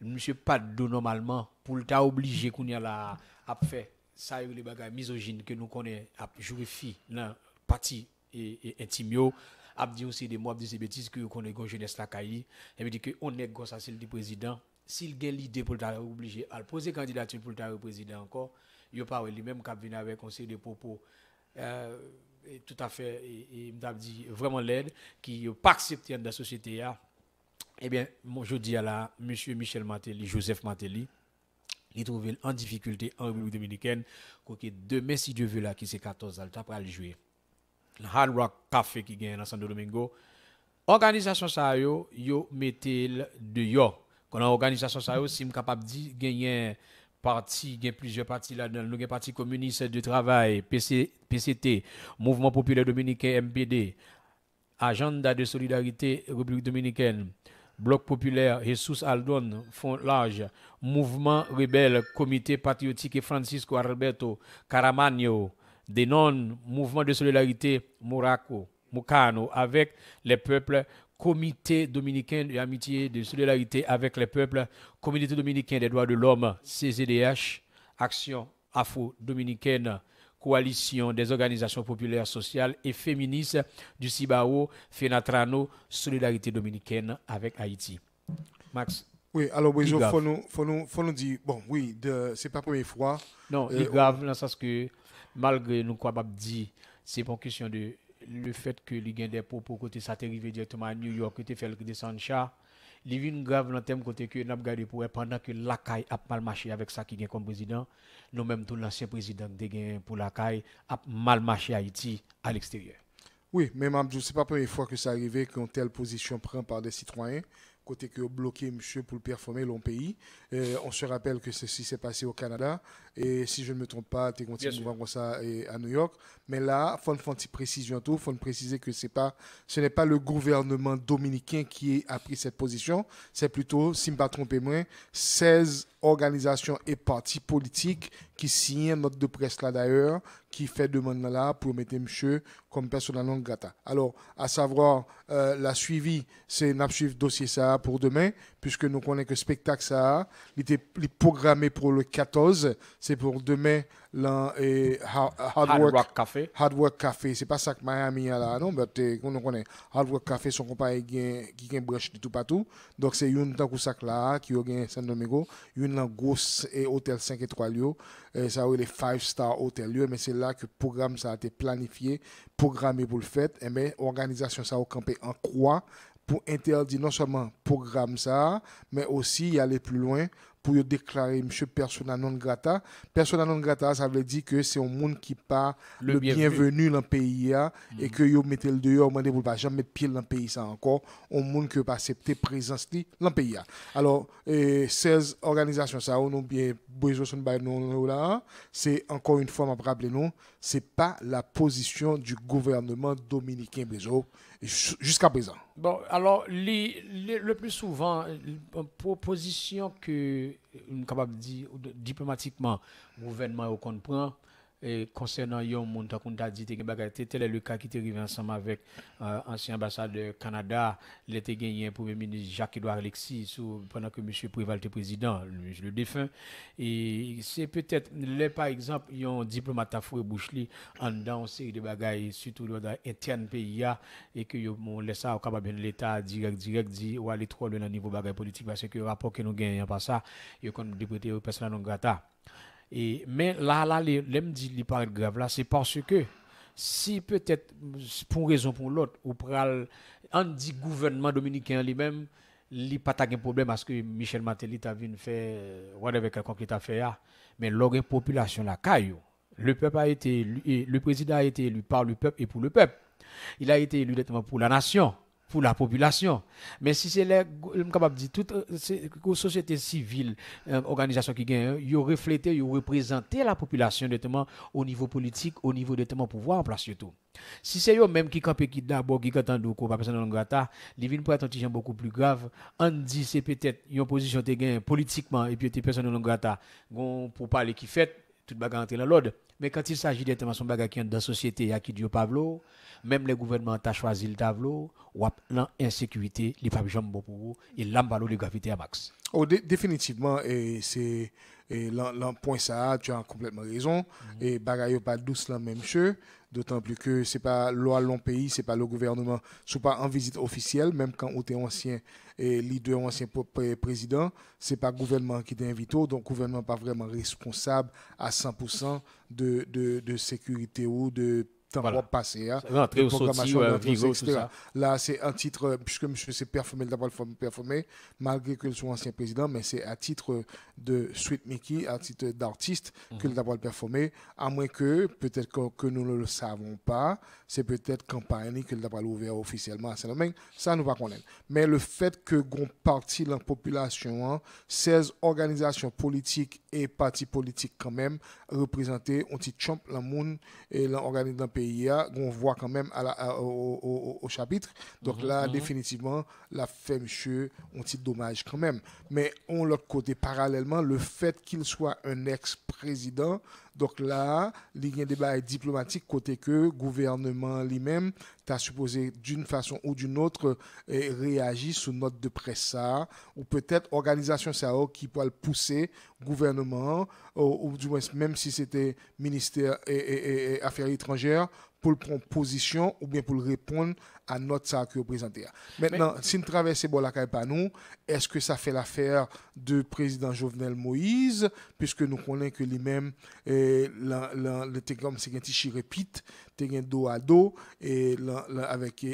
monsieur pas de normalement pour le ta obligé qu'on y a là à faire ça les bagages misogynes que nous connaît à jouer fille dans parti et intime yo a dit aussi des mots de ces bêtises que connaît gon jeunesse la caille et veut dire que on est gosse ça c'est le président. S'il a l'idée pour le obligé à poser candidature pour le président encore, il n'y a pas lui-même qui vient avec un conseil de propos tout à fait, et m'a dit vraiment l'aide, qui n'a pas accepté dans la société. Eh bien, je dis à la monsieur Michel Martelly, Joseph Martelly, il trouve en difficulté en République dominicaine, que demain, si Dieu veut, là, qui c'est 14 ans, après le jouer. Le Hard Rock Café qui gagne dans Santo Domingo, organisation ça, yo mettez dehors. Quand l'organisation ça aussi est capable de gagner parti, gagne plusieurs partis là-dedans, nous avons parti communiste de travail, PCT, Mouvement populaire dominicain MPD, Agenda de solidarité République dominicaine, Bloc populaire Jesus Aldon, Front large, Mouvement rebelle, Comité patriotique Francisco Alberto Caramagno, Denon, Mouvement de solidarité Mukano avec les peuples, Comité dominicain d'amitié, de solidarité avec les peuples, Communauté dominicaine des droits de l'homme, CZDH, Action afro-dominicaine, Coalition des organisations populaires sociales et féministes du Cibao, Fenatrano, Solidarité dominicaine avec Haïti. Max. Oui, alors, il faut nous dire, bon, oui, c'est pas la première fois. Non, il est grave dans le sens que, malgré nous, quoi, dit, c'est pas une question de le fait que les gains des propos côté ça t'est arrivé directement à New York, que tu fait le descendre chat, il vient grave dans le thème côté que n'a regardé pour pendant que la CAI a mal marché avec ça qui gagne comme président, nous même tout l'ancien président de gain pour la CAI a mal marché Haïti à l'extérieur. Oui, mais Mabdou, c'est pas la première fois que ça arrivait qu'une telle position prend par des citoyens. Côté que bloqué monsieur pour le performer l'on pays. On se rappelle que ceci s'est passé au Canada et si je ne me trompe pas, tu continues comme ça à New York. Mais là, il faut une petite précision tout, faut préciser que ce n'est pas le gouvernement dominicain qui a pris cette position, c'est plutôt, si je ne me trompe pas, 16 organisations et partis politiques qui signent une note de presse là d'ailleurs, qui fait demande là pour mettre monsieur comme persona non grata. Alors, à savoir, la suivi, c'est n'a suivre dossier ça pour demain, puisque nous connaissons que le spectacle ça, il était programmé pour le 14, c'est pour demain Hard Rock Café. Hard Work Café, c'est pas ça que Miami a là, non, mais on connaît Hard Work Café, son compagnie qui a une branche de tout partout. Donc c'est une tant que ça là, qui a gagné San Domingo, une gros hôtel 5 étoiles, ça a les 5-star hôtel, mais c'est là que le programme ça a été planifié, programmé pour le fait, et mais organisation ça a campé en croix pour interdire non seulement programme ça, mais aussi aller plus loin pour déclarer monsieur persona non grata. Persona non grata, ça veut dire que c'est un monde qui pas le bienvenu dans le pays et que yo mettez le dehors, demandez pour pas jamais mettre pied dans le pays ça encore, un monde qui pas accepter présence dans le pays. Alors 16 organisations ça on bien besoin de là, c'est encore une fois m'a rappeler nous, c'est pas la position du gouvernement dominicain jusqu'à présent. Bon, alors, le plus souvent, proposition que nous sommes capables de dire diplomatiquement, le gouvernement comprend, concernant yon moun ta kon ta dit tel est le cas qui est arrivé ensemble avec ancien ambassadeur Canada, il était gagné premier ministre Jacques-Édouard Alexis pendant que monsieur Préval était président, le défunt, et c'est peut-être par exemple yon diplomate à fouet bouchli en dans une série de bagailles surtout dans interne pays et que yon laisse ça capable l'état direct dit ou aller trop loin au niveau bagaille politique parce que le rapport que nous gagnons pas ça yo kon député persona non grata. Mais là, l'aime dit, il paraît grave là, c'est parce que si peut-être pour une raison pour l'autre, ou pral on dit gouvernement dominicain lui-même, il pas de problème parce que Michel Martelly t'a vu faire whatever quelqu'un qui t'a fait là, mais l'organe population la caillou. Le peuple a été élu, et le président a été élu par le peuple et pour le peuple. Il a été élu directement pour la nation, pour la population. Mais si c'est capable de dire toute société civile, organisation qui gagne, ils ont reflété, ils ont représenté la population directement au niveau politique, au niveau directement pouvoir en place surtout. Si c'est eux même qui campent qui d'abord qui attendent qu'on va passer dans le gata, les vignes pour être un petit beaucoup plus grave. On dit c'est peut-être une position te gagne politiquement et puis t'es personne dans le gata pour parler qui fait toute bagarre entrer dans l'ordre. Mais quand il s'agit directement de son bagarre qui est dans la société, à qui Dieu Pavlo, même les gouvernements ont choisi le tableau, ou l'insécurité, les femmes jambes pour vous, et l'emballon de gravité à max. Oh, définitivement, et c'est point ça, tu as complètement raison. Et bagaille pas douce la même chose, d'autant plus que c'est pas loi long pays, c'est pas le gouvernement, soit pas en visite officielle, même quand on était ancien leader, ancien président, c'est pas gouvernement qui t'invite, donc gouvernement pas vraiment responsable à 100% de sécurité ou de temps passé, de programmation, etc. Là, c'est un titre, puisque M. s'est performé, d'abord performé, malgré que soit ancien président, mais c'est à titre de Sweet Mickey, à titre d'artiste, que d'abord performé, à moins que, peut-être que nous ne le savons pas, c'est peut-être campagne que d'abord ouvert officiellement à Saint-Domingue, ça nous pas connaître. Mais le fait que gon parti de la population, 16 organisations politiques et partis politiques quand même, représentés, on petit champ la monde et l'organisme d'un pays, on voit quand même au chapitre. Donc là, définitivement, la fait monsieur, on petit dommage quand même. Mais on l'autre côté, parallèlement, le fait qu'il soit un ex-président, donc là, il y a un débat diplomatique côté que gouvernement lui-même t'a supposé d'une façon ou d'une autre réagir sous note de presse ça, ou peut-être organisation ça qui peut le pousser gouvernement ou du moins même si c'était ministère et affaires étrangères pour le prendre position ou bien pour le répondre à notre ça que vous présentez. Maintenant, si nous traversons bon la caille pas nous, est-ce que ça fait l'affaire de président Jovenel Moïse, puisque nous connaissons que lui-même, le comme c'est un petit répite, t'es un dos à dos, et avec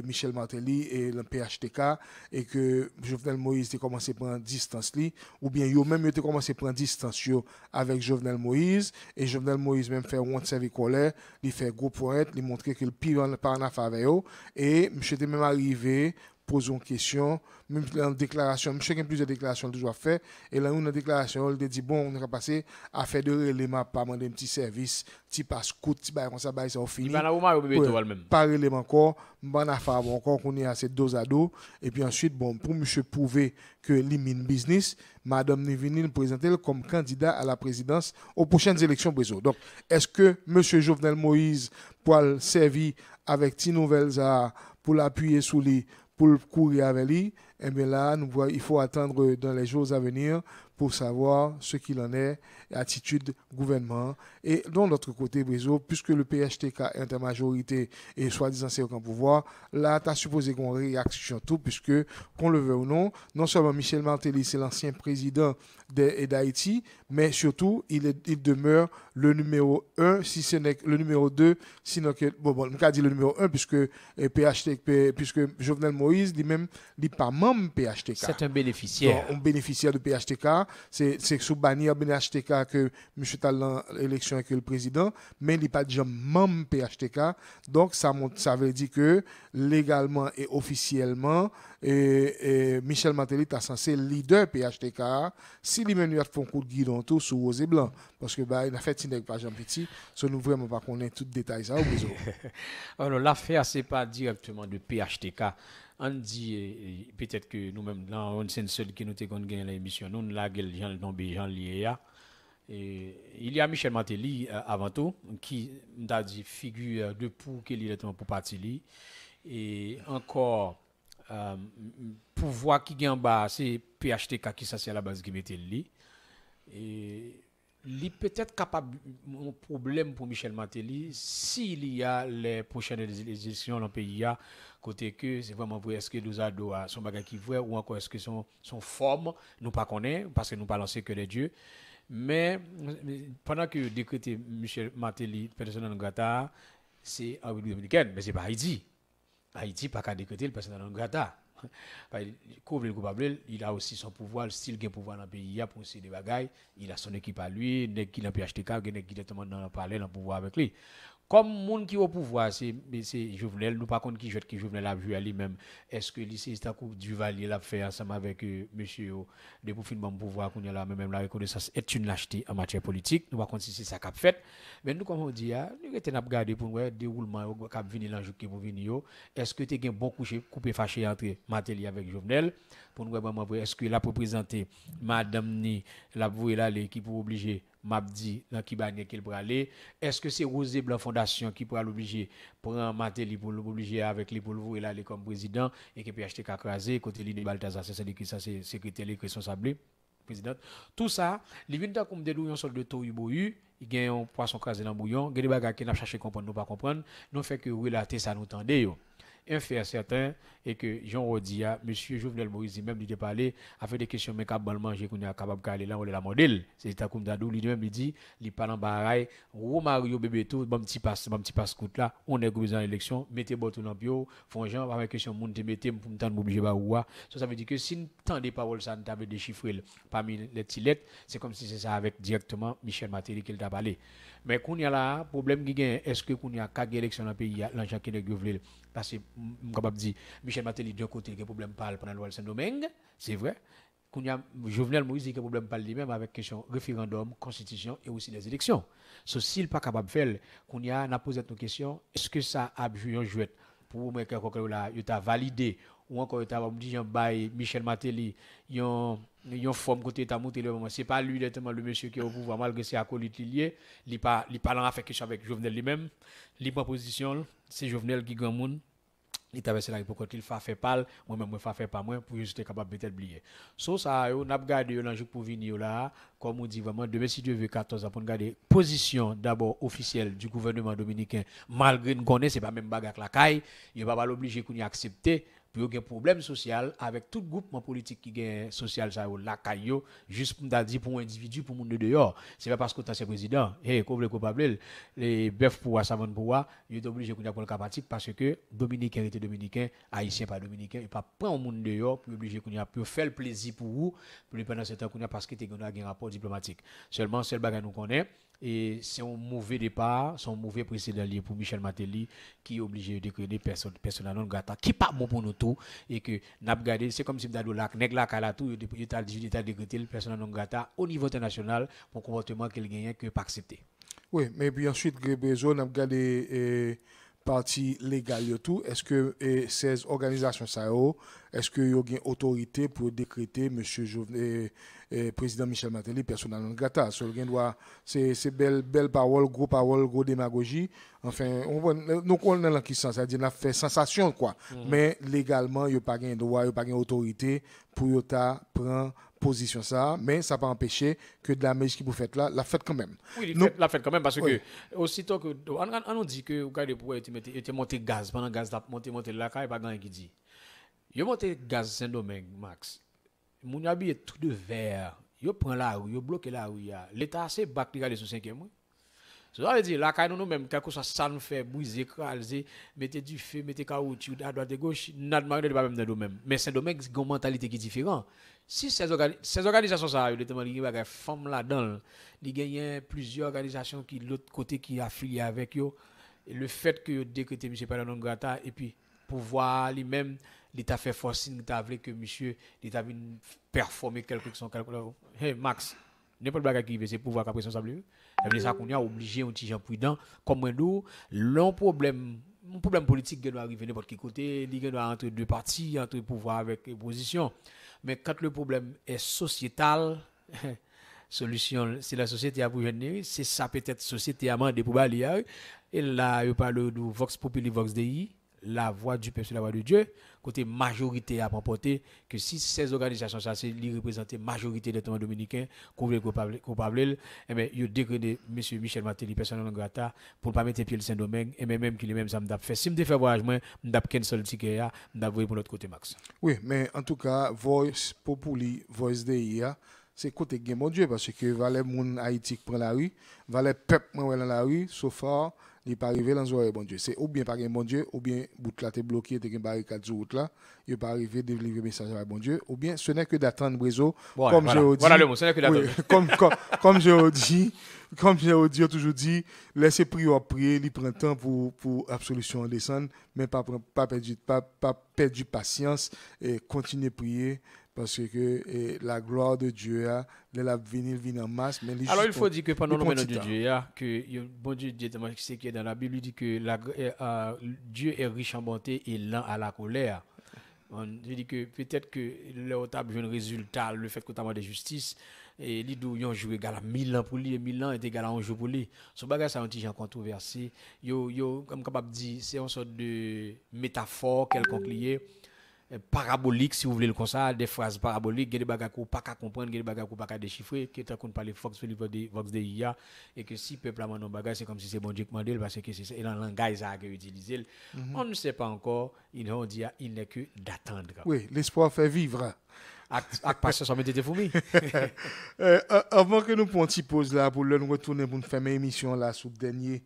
Michel Martelly et le PHTK, et que Jovenel Moïse a commencé à prendre distance, ou bien il même a commencé à prendre distance avec Jovenel Moïse, et Jovenel Moïse même fait un service colère, il fait gros pointe, il montre que le pire par en affaire avec eux, et M. était même arrivé, pose une question, même dans la déclaration, M. a plusieurs déclarations toujours fait, et là, une déclaration, il dit, bon, on est passé à faire de éléments, pas demander un petit service, petit passe-coute, petit bail, comme ça, bail, ça, on finit. Pas élément encore, bon affaire, encore, qu'on est assez dos à dos, et puis ensuite, bon, pour M. prouver que l'imine business, Madame Nivini présente comme candidat à la présidence aux prochaines élections Brésil. Donc, est-ce que M. Jovenel Moïse peut servir avec Tino Nouvelles pour l'appuyer sous lui, pour le courir avec lui? Eh bien là, il faut attendre dans les jours à venir pour savoir ce qu'il en est, attitude gouvernement. Et de l'autre côté, Brésil, puisque le PHTK est en majorité et soi-disant c'est au pouvoir, là, tu as supposé qu'on réaction tout, puisque, qu'on le veut ou non, non seulement Michel Martelly, c'est l'ancien président d'Haïti, mais surtout, il demeure le numéro 1, si ce n'est le numéro 2, sinon que, bon, on dit le numéro 1, puisque puisque Jovenel Moïse, lui-même, il n'est pas membre PHTK. C'est un bénéficiaire. Donc, un bénéficiaire de PHTK, c'est sous bannière PHTK que M. Talon l'élection avec le président, mais il n'est pas déjà membre PHTK. Donc, ça veut dire que légalement et officiellement, Michel Martelly est censé leader PHTK. Si lui-même a fait un coup de guidon tout sous rose et blanc, parce que il a fait Tindek par Jean Petit, ça nous vraiment pas connaître tout détail ça au besoin. Alors l'affaire c'est pas directement de PHTK. On dit peut-être que nous-mêmes là on c'est seul qui nous t'ont gagné l'émission, nous la gueule Jean tombé Jean lié. Et il y a Michel Martelly avant tout qui m'a dit figure de pour qu'il est pour parti li et encore pouvoir qui gagne en bas c'est PHTK qui ça c'est à la base qui mettait li et il peut-être capable un problème pour Michel Martelly s'il y a les prochaines élections dans le pays côté que c'est vraiment vrai est-ce que nous ado son bagage qui vrai ou encore est-ce que son forme nous pas connaît parce que nous pas lancé que les dieux mais pendant que décrété Michel Martelly personne non gata c'est en République dominicaine, mais c'est pas Haïti. Haïti pas qu'à décréter le persona non grata. Le coupable, il a aussi son pouvoir, le style qu'il a pouvoir dans le pays, pour essayer des bagailles, il a son équipe à lui, nèg qui dans PHTK, nèg qui directement dans parler dans pouvoir avec lui. Comme monde qui au pouvoir, c'est Jovenel, nous pas contre qui Jovenel a vu à lui-même. Est-ce que lycée Duvalier l'a fait ensemble avec monsieur de pour finir bon pouvoir qu'on a là même la reconnaissance est une lâcheté en matière politique. Nous pas contre si c'est ça qu'a fait. Mais nous comme on dit nous était n'a regarder pour voir déroulement qu'a venir l'enjeu qui pour venir. Est-ce que tu as un bon coupé fâché entre Matéli avec Jovenel pour nous vraiment est-ce que la représenter madame ni la vouer là qui pour obliger Mabdi dans qui bagne qu'il pour aller est-ce que c'est Rosé Blanc Fondation qui pourra l'obliger prendre Matéli pour l'obliger avec lui pour le vouer là comme président et qui peut acheter crasé côté Lini Balthazar c'est dit que ça c'est secrétaire responsable président tout ça les vient comme des louillons sur de tohu boyu il gagne un poisson crasé dans bouillon des bagages qui n'a cherché comprendre nous pas comprendre nous fait que relater ça nous tendait yo un fait certain et que Jean Rodia, monsieur Jovenel Moïse même lui parlé a fait des questions mais capable manger qu'on est capable d'aller là on est la modèle c'est ta comme dadou lui même lui dit il parle en baraille Romario bébé tout bon petit passe coute là on est gouvernement élection mettez bon tout dans bio font gens avec question monde mettez pour me tendre obligé ba ou ça veut dire que si tendez parole ça nous avait déchiffré parmi les tilettes c'est comme si c'est ça avec directement Michel Matéli qu'il t'a parlé mais qu'on y a là problème qui gagne est-ce que qu'on y a quatre élections dans le pays l'argent qui est gouverné parce que capable dire Michel Matéli d'un côté il y a problème parle pendant loi Saint-Domingue c'est vrai qu'on y a Jovenel Moïse qui a problème parle lui-même avec question référendum constitution et aussi les élections so s'il pas capable faire qu'on y a n'a posé une question est-ce que ça a joué un jouet pour moi que là il t'a validé ou encore il t'a dit Jean Baye Michel Matéli yon forme côté t'a monté le moment c'est pas lui directement le monsieur qui est au pouvoir malgré c'est acolyte lié il pas en fait question avec Jovenel lui-même il prend position c'est Jovenel qui grand monde il t'a versé la hypocrite il fait parle moi même moi fait pas moi pour juste capable peut-être oublier so ça on a regardé l'enjeu pour venir là comme on dit vraiment demain si Dieu veut 14 ans pour regarder position d'abord officielle du gouvernement dominicain malgré nous connaît c'est pas même bagarre la caille il va pas l'obliger qu'on y accepter pour un problème social avec tout groupement politique qui gagne social ça la caillou juste pour dire pour un individu pour monde dehors c'est pas parce que tu es président coupable les bœuf pour savant pouvoir il est obligé qu'on a pour le capatique parce que dominicain était dominicain haïtien pas dominicain et pas prendre monde dehors pour obliger qu'on a pour faire le plaisir pour vous pour pendant ce temps qu'on a parce que tu as un rapport diplomatique seulement seul bagage nous connaît et c'est un mauvais départ, c'est un mauvais précédent lié pour Michel Matéli qui est obligé de décréter personne non grata qui pas bon pour nous tout et que n'a regardé c'est comme si d'ado la nèg la kala tout il t'a décrété le personne non grata au niveau international pour comportement qu'il gagne que pas accepté. Oui, mais puis ensuite Grébezo n'a regardé parti légal et tout est-ce que ces organisations ça est-ce que y a une autorité pour décréter monsieur Jovenel président Michel Matéli persona non grata c'est belle parole gros démagogie enfin nous on dans qui sens ça dit n'a fait sensation quoi mais légalement il y a pas gain droit il y a pas gain autorité pour ta prendre position ça mais ça pas empêcher que de la musique qui vous faites là la faites quand même oui la faites quand même parce que aussitôt que on dit que regardez pour était monter gaz pendant gaz monter là il pas grand qui dit yo monter gaz Saint-Domingue Max moun habillé tout de vert yo prend la rue yo bloqué la rue l'état c'est bac regarder sur 5e ça veut dire là quand nous même quelque chose ça nous fait briser écraser mettez du feu mettez caoutchouc à droite et gauche n'a demandé pas même dans même mais Saint-Domingue c'est une mentalité qui est différente si ces organisations ça notamment il y a femmes là-dedans il y a plusieurs organisations qui de l'autre côté qui affiliées avec eux et le fait que décréter monsieur pas non grata et puis pouvoir lui-même l'état fait forcing t'as voulu que monsieur l'état vient performer quelque chose hey Max n'importe quoi qui veut c'est pouvoir qu'après responsable ça qu'on a obligé un petit gens prudent comme nous un problème politique qui doit arriver n'importe quel côté il doit entre deux partis entre pouvoir avec opposition mais quand le problème est sociétal solution c'est la société à pour c'est ça peut-être société à demander pour balayer et là il parle de Vox Populi Vox Dei la voix du peuple, la voix de Dieu, côté majorité à rapporter que si ces organisations, ça c'est les représenter majorité des témoins dominicains, coupable, eh bien, il décrété monsieur Michel Matéli, personne non grata, pour ne pas mettre pied le Saint-Domingue, et même qu'il est même ça m'a fait. Si me fait voyage, moi, m'a cancel ticket, m'a voyé pour l'autre côté, Max. Oui, mais en tout cas, Voice Populi, Voice Dei, c'est côté game, mon Dieu, parce que valait moun Haïti prend la rue, valait peuple dans la rue, so far, il pas arrivé dans oreille bon Dieu. C'est ou bien pas un bon Dieu, ou bien bout là t'es bloqué, t'es une barricade sur route là, il pas arrivé délivrer message à bon Dieu, ou bien ce n'est que d'attendre Brezo, Ouais, comme voilà. je dis. Voilà le mot, ce n'est que d'attendre. Comme je dis, comme j'ai toujours dit, laissez prier prier, il prend temps pour absolution descendre, mais pas perdre patience et continuer à prier. Parce que la gloire de Dieu, elle a venu en masse. Mais alors il faut dire que pendant le moment de Dieu, que bon Dieu dit que dans la Bible, il dit que Dieu est riche en bonté et lent à la colère. On dit que peut-être que le table un résultat, le fait que tu as de justice, et les deux ont joué égal à 1000 ans pour lui, et 1000 ans est égal à un jour pour lui. Ce bagage, c'est un petit genre controversé. Comme capable dire, c'est une sorte de métaphore quelconque liée. Parabolique, si vous voulez le comme ça, des phrases paraboliques, il y a des bagages qu'on pas comprendre, il y a des bagages qu'on pas déchiffrer, qui est qu'on parle Vox de IA, et que si le peuple a un bagage, c'est comme si c'est bon Dieu qui m'a dit, parce que c'est un langage à utiliser. On ne sait pas encore, il n'est que d'attendre. Oui, l'espoir fait vivre. Avec passion, ça m'a été fou. Avant que nous prenions une petite pause là, pour nous retourner pour nous faire une émission là, sous le dernier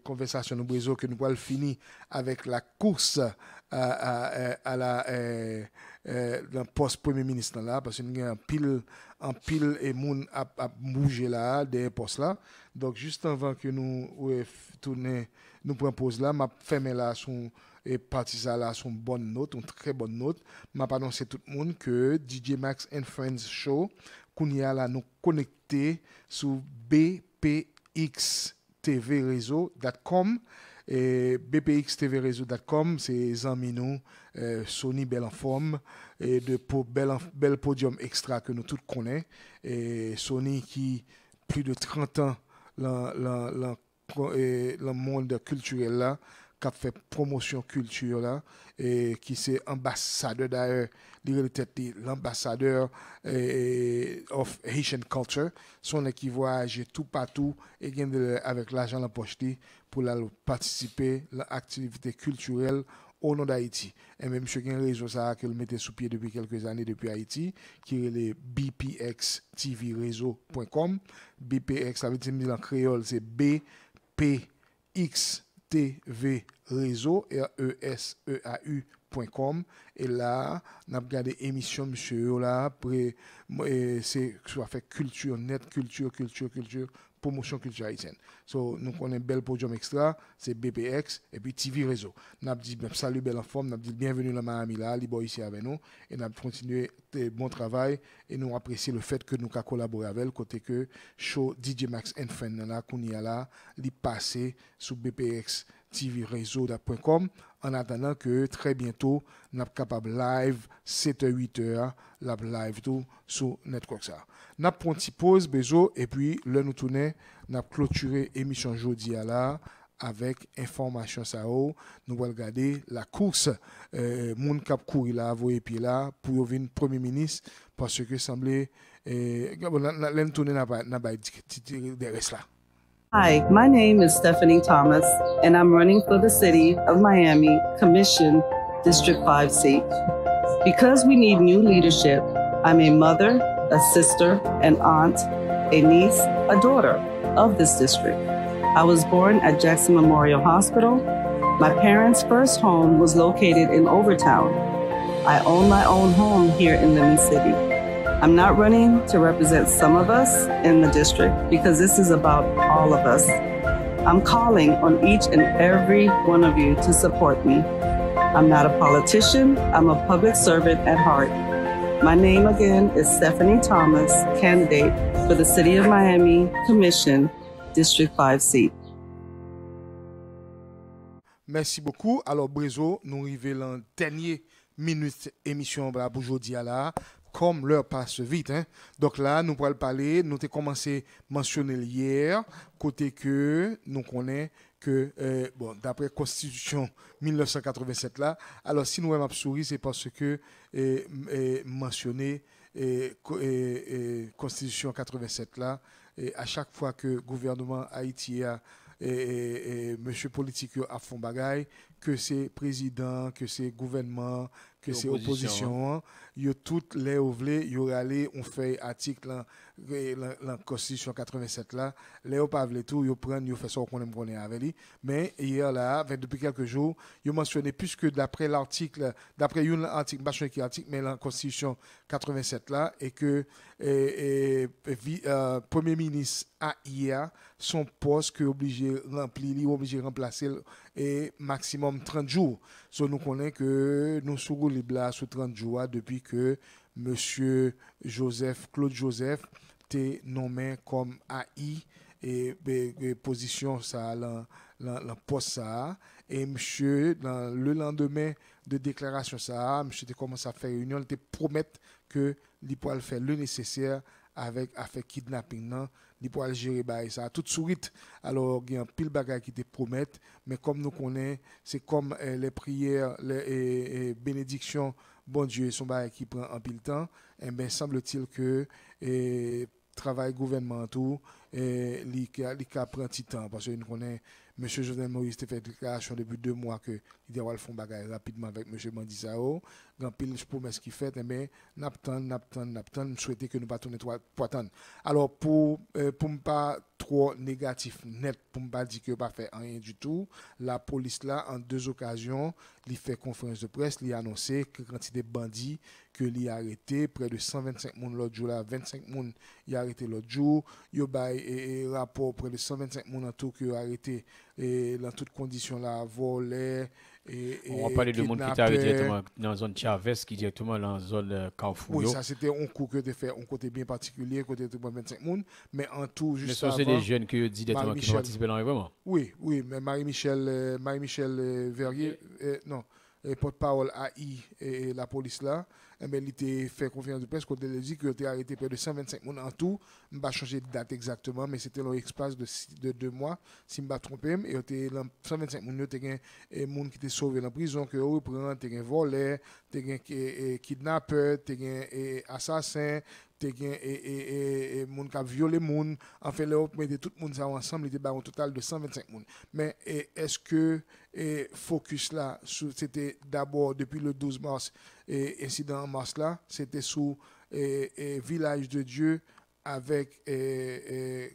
conversation de Brezo, que nous allons finir avec la course à la poste premier ministre là, parce qu'il y a un pile et moun a bougé là, des postes là. Donc, juste avant que nous nous prenions pause là, m'a fermé là son. Et parti ça là son bonne note, une très bonne note. M'a annoncé tout le monde que DJ Max and Friends Show, qu'on y a là nous connecté sur bpxtvreseau.com et bpxtvreseau.com, c'est amis nous Sony belle en forme et de bel podium extra que nous tous connaissons et Sony qui plus de 30 ans dans le monde culturel là qui a fait promotion culture là et qui c'est ambassadeur d'ailleurs l'ambassadeur of Haitian culture son qui voyage tout partout et avec l'argent en poche pour participer à l'activité culturelle au nom d'Haïti. Et même monsieur qui a un réseau ça que le mettait sous pied depuis quelques années depuis Haïti qui est le bpxtvreseau.com. BPX ça veut dire en créole c'est BPX TV Réseau, RESEAU.com. Et là, on a regardé émission, monsieur, là, c'est soit fait culture, net, culture, promotion culture haïtienne. So, nous connaissons un bel podium extra, c'est BPX, et puis TV Réseau. On a dit, salut, belle en forme, on a dit, bienvenue dans Miami, là, libre ici avec nous, et on a continué bon travail, et nous apprécions le fait que nous avons collaboré avec elle, côté que show DJ Max and Friend, là, qu'on y a là, il passé sur BPX. tvreseau.com en attendant que très bientôt nous sommes capables live 7h-8h la live tout sur network ça. Nous prenons une petite pause Bezo et puis là nous tourner nous clôturer émission jeudi à là avec information ça nous allons regarder la course moun k'ap courir là voyer pied là pour venir premier ministre parce que semblait nous tourner n'a pas des restes là. Hi, my name is Stephanie Thomas, and I'm running for the City of Miami Commission District 5 seat. Because we need new leadership, I'm a mother, a sister, an aunt, a niece, a daughter of this district. I was born at Jackson Memorial Hospital. My parents' first home was located in Overtown. I own my own home here in Lemon City. I'm not running to represent some of us in the district because this is about all of us. I'm calling on each and every one of you to support me. I'm not a politician, I'm a public servant at heart. My name again is Stephanie Thomas, candidate for the City of Miami Commission, District 5 seat. Merci beaucoup. Alors, Brezo, nous arrivons dans la dernière minute émission pour aujourd'hui là. Comme l'heure passe vite. Hein. Donc là, nous pourrons parler, nous avons commencé à mentionner hier, côté que nous connaissons que, d'après la Constitution 1987 là, alors si nous avons souris, c'est parce que mentionné Constitution 87 là, à chaque fois que le gouvernement haïtien monsieur politique a fond bagaille, que c'est président, que c'est gouvernement, que c'est opposition, yo toutes les ouvrés, yo aller on fait article la constitution 87 là, les pas vle tout, yo prend yo fait ça qu'on aime connaît avec lui, mais hier là, depuis quelques jours, yo mentionné puisque d'après l'article, d'après un article, pas qui article mais la constitution 87 là et que premier ministre a hier son poste que obligé remplir, obligé remplacer et maximum 30 jours. So nous connaissons que nous sommes libres sous 30 jours depuis que monsieur Claude Joseph était nommé comme AI et position ça la poste ça et monsieur dans le lendemain de déclaration ça monsieur était commencé à faire réunion, il te promettre que il pourrait faire le nécessaire avec affaire kidnapping non, il pourrait gérer ça tout de suite. Alors il y a un pile bagaille qui te promettent, mais comme nous connaissons, c'est comme les prières, les bénédictions, bon Dieu, son bagaille qui prend un pile temps, et bien semble-t-il que travail gouvernemental li prend petit temps parce que nous connaissons M. Jovenel Moïse a fait une déclaration depuis 2 mois que il doit faire bagaille rapidement avec M. Mandisao. Grand pile promesse qui fait, mais n'attend, souhaiter que nous pas tourner trop attendre. Alors pour ne pas trop négatif net, pour ne pas dire que pas fait rien du tout, la police là en 2 occasions, il fait conférence de presse, il a annoncé que quantité de bandits que il a arrêté près de 125 moun l'autre jour là, 25 moun il a arrêté l'autre jour, il bail rapport près de 125 moun en tout qui a arrêté et dans toutes conditions là volé on va parler de monde qui est arrêté directement dans la zone Chavez qui directement dans la zone Carrefour. Oui, ça c'était un coup que tu fait un côté bien particulier côté de 25 moun mais en tout juste mais ça c'est des jeunes qui disent directement qui participent dans l'événement. Oui, mais Marie-Michel Verrier non porte-parole AI et la police là, il a fait conférence de presse quand il a dit que tu as arrêté près de 125 personnes en tout. Je ne vais pas changer de date exactement, mais c'était dans l'espace de 2 mois, si je ne me trompe pas. Et 125 personnes, tu as des gens qui étaient sauvés en prison, que tu reprends, tu as des voleurs, tu as des kidnappeurs, tu as des assassins, tu as des gens qui ont violé les gens. En fait, là, tout le monde ensemble, il était un total de 125 personnes. Mais est-ce que focus là, c'était d'abord depuis le 12 mars, incident en mars là, c'était sous Village de Dieu avec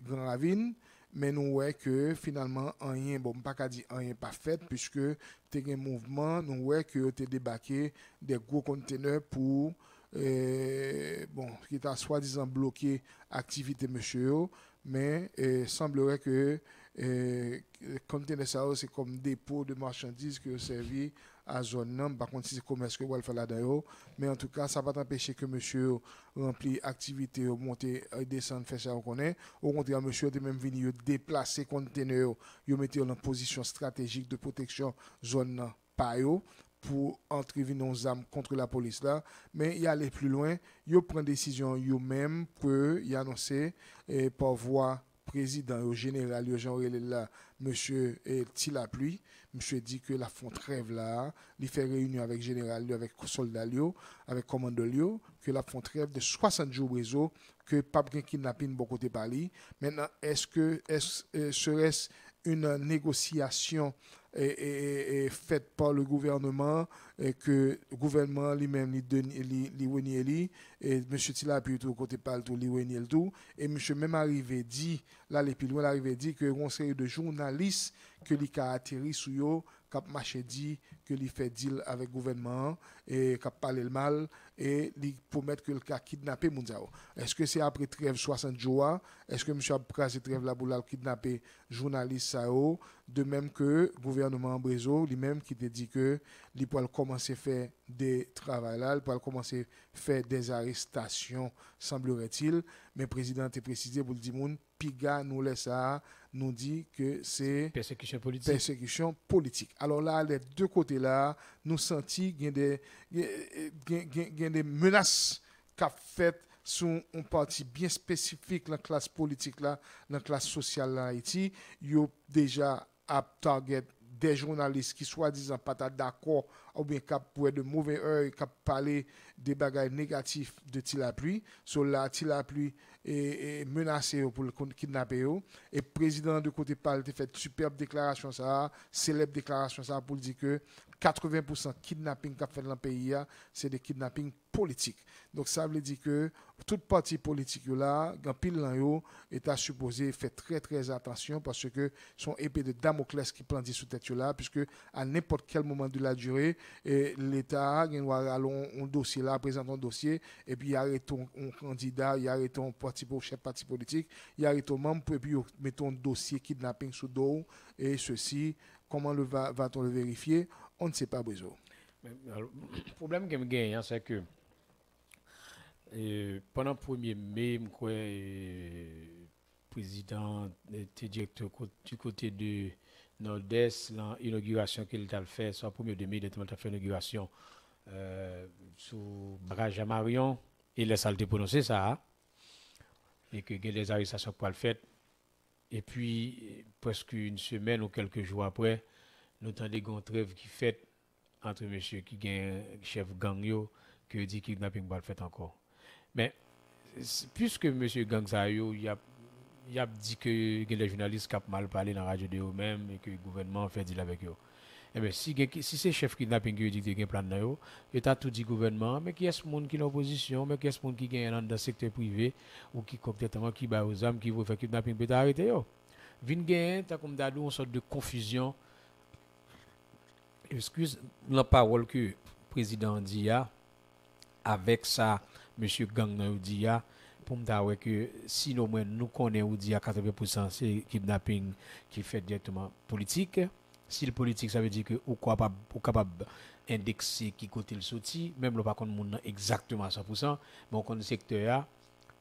Grand Ravine, mais nous voyons que finalement rien, bon pas qu'à dire rien pas fait puisque tu as un mouvement, nous voyons que tu as débarqué des gros conteneurs pour bon qui t'a soi-disant bloqué activité monsieur, mais semblerait que conteneur ça c'est comme dépôt de marchandises que servi à zone non par contre si c'est commerce que va faire là dedans mais en tout cas ça va t'empêcher que monsieur remplit activité monter descendre faire ça on connaît au contraire monsieur de même venir déplacer conteneur yo mettre en position stratégique de protection zone non pas yo pour entrer nos armes contre la police là mais il aller plus loin yo prend décision yo même pour y annoncer par voie président au général Jean là monsieur Tilapluie monsieur dit que la font trêve là il fait réunion avec général avec soldat avec commandant que la font trêve de 60 jours réseau que pas de kidnapping bon côté Paris maintenant serait-ce une négociation faite par le gouvernement que le gouvernement lui-même li et monsieur Tilapluie tout côté parle tout li tout et monsieur même arrivé dit là les plus loin arrivé dit que une série de journalistes que li ka atterri sou yo k'ap marché dit que li fait deal avec gouvernement et k'ap parler le mal et li promettre que le ka kidnapper moun sa. Est-ce que c'est après trêve 60 jours? Est-ce que monsieur a crasé trêve là pour la kidnapper journaliste ça de même que gouvernement Brezo lui-même qui te dit que li pour commencer faire des travail là, pour commencer faire des arrestations semblerait-il, mais président a précisé pour le dire moun Piga nous laisse ça nous dit que c'est persécution politique. Alors là les deux côtés là nous senti qu'il y a des menaces qu'a fait sur une partie bien spécifique la classe politique là, la classe sociale là Haïti, yo déjà à target des journalistes qui soi-disant pas d'accord ou bien cap pour de mauvais œil cap parler des bagages négatifs de Tilapli. So là Tilapli est menacé pour le kidnapper yo. Et président de côté parle fait superbe déclaration ça, célèbre déclaration ça pour dire que 80% kidnapping qu'a fait dans le pays, c'est des kidnappings politiques. Donc ça veut dire que toute partie politique là, dans pile là yo, est supposé faire très très attention parce que son épée de Damoclès qui plante sous tête là, puisque à n'importe quel moment de la durée, l'État doit un dossier là, présenter un dossier, et puis il arrête un candidat, il arrête un chef parti politique, il arrête un membre, et puis mettons un dossier kidnapping sous dos, et ceci, comment va-t-on le vérifier? On ne sait pas besoin. Le problème que je gagne, c'est que pendant le 1er mai, le président était directeur du côté de Nord-Est, l'inauguration qu'il a fait, soit le 1er mai, il a fait l'inauguration sous barrage à Marion, et laisse le prononcer ça, et que il y a des arrestations pour le faire. Et puis, presque une semaine ou quelques jours après, nous avons des trêves qui fait entre monsieur qui est chef gang yo, qui dit qu'il kidnapping va le faire encore. Mais, puisque monsieur gang ça yo, il a dit que les journalistes qui ont mal parlé dans la radio de eux-mêmes et que le gouvernement fait deal avec eux. Eh bien, si c'est chef kidnapping qui dit qu'il y a un plan, il a tout dit gouvernement, mais qui est ce monde qui est en opposition, mais qui est ce monde qui est dans le secteur privé, ou qui complètement qui bat aux âmes, qui veut faire kidnapping, peut arrêter yo. Vin gain, t'as comme d'adou une sorte de confusion. Excuse la parole que le président dit avec ça, monsieur Gang dit pour me dire que si nous connaissons dit à 80% c'est kidnapping qui fait directement politique. Si le politique ça veut dire que ou capable indexer qui côté le sorti, même le pas qu'on monde exactement 100%, mais on connaît le secteur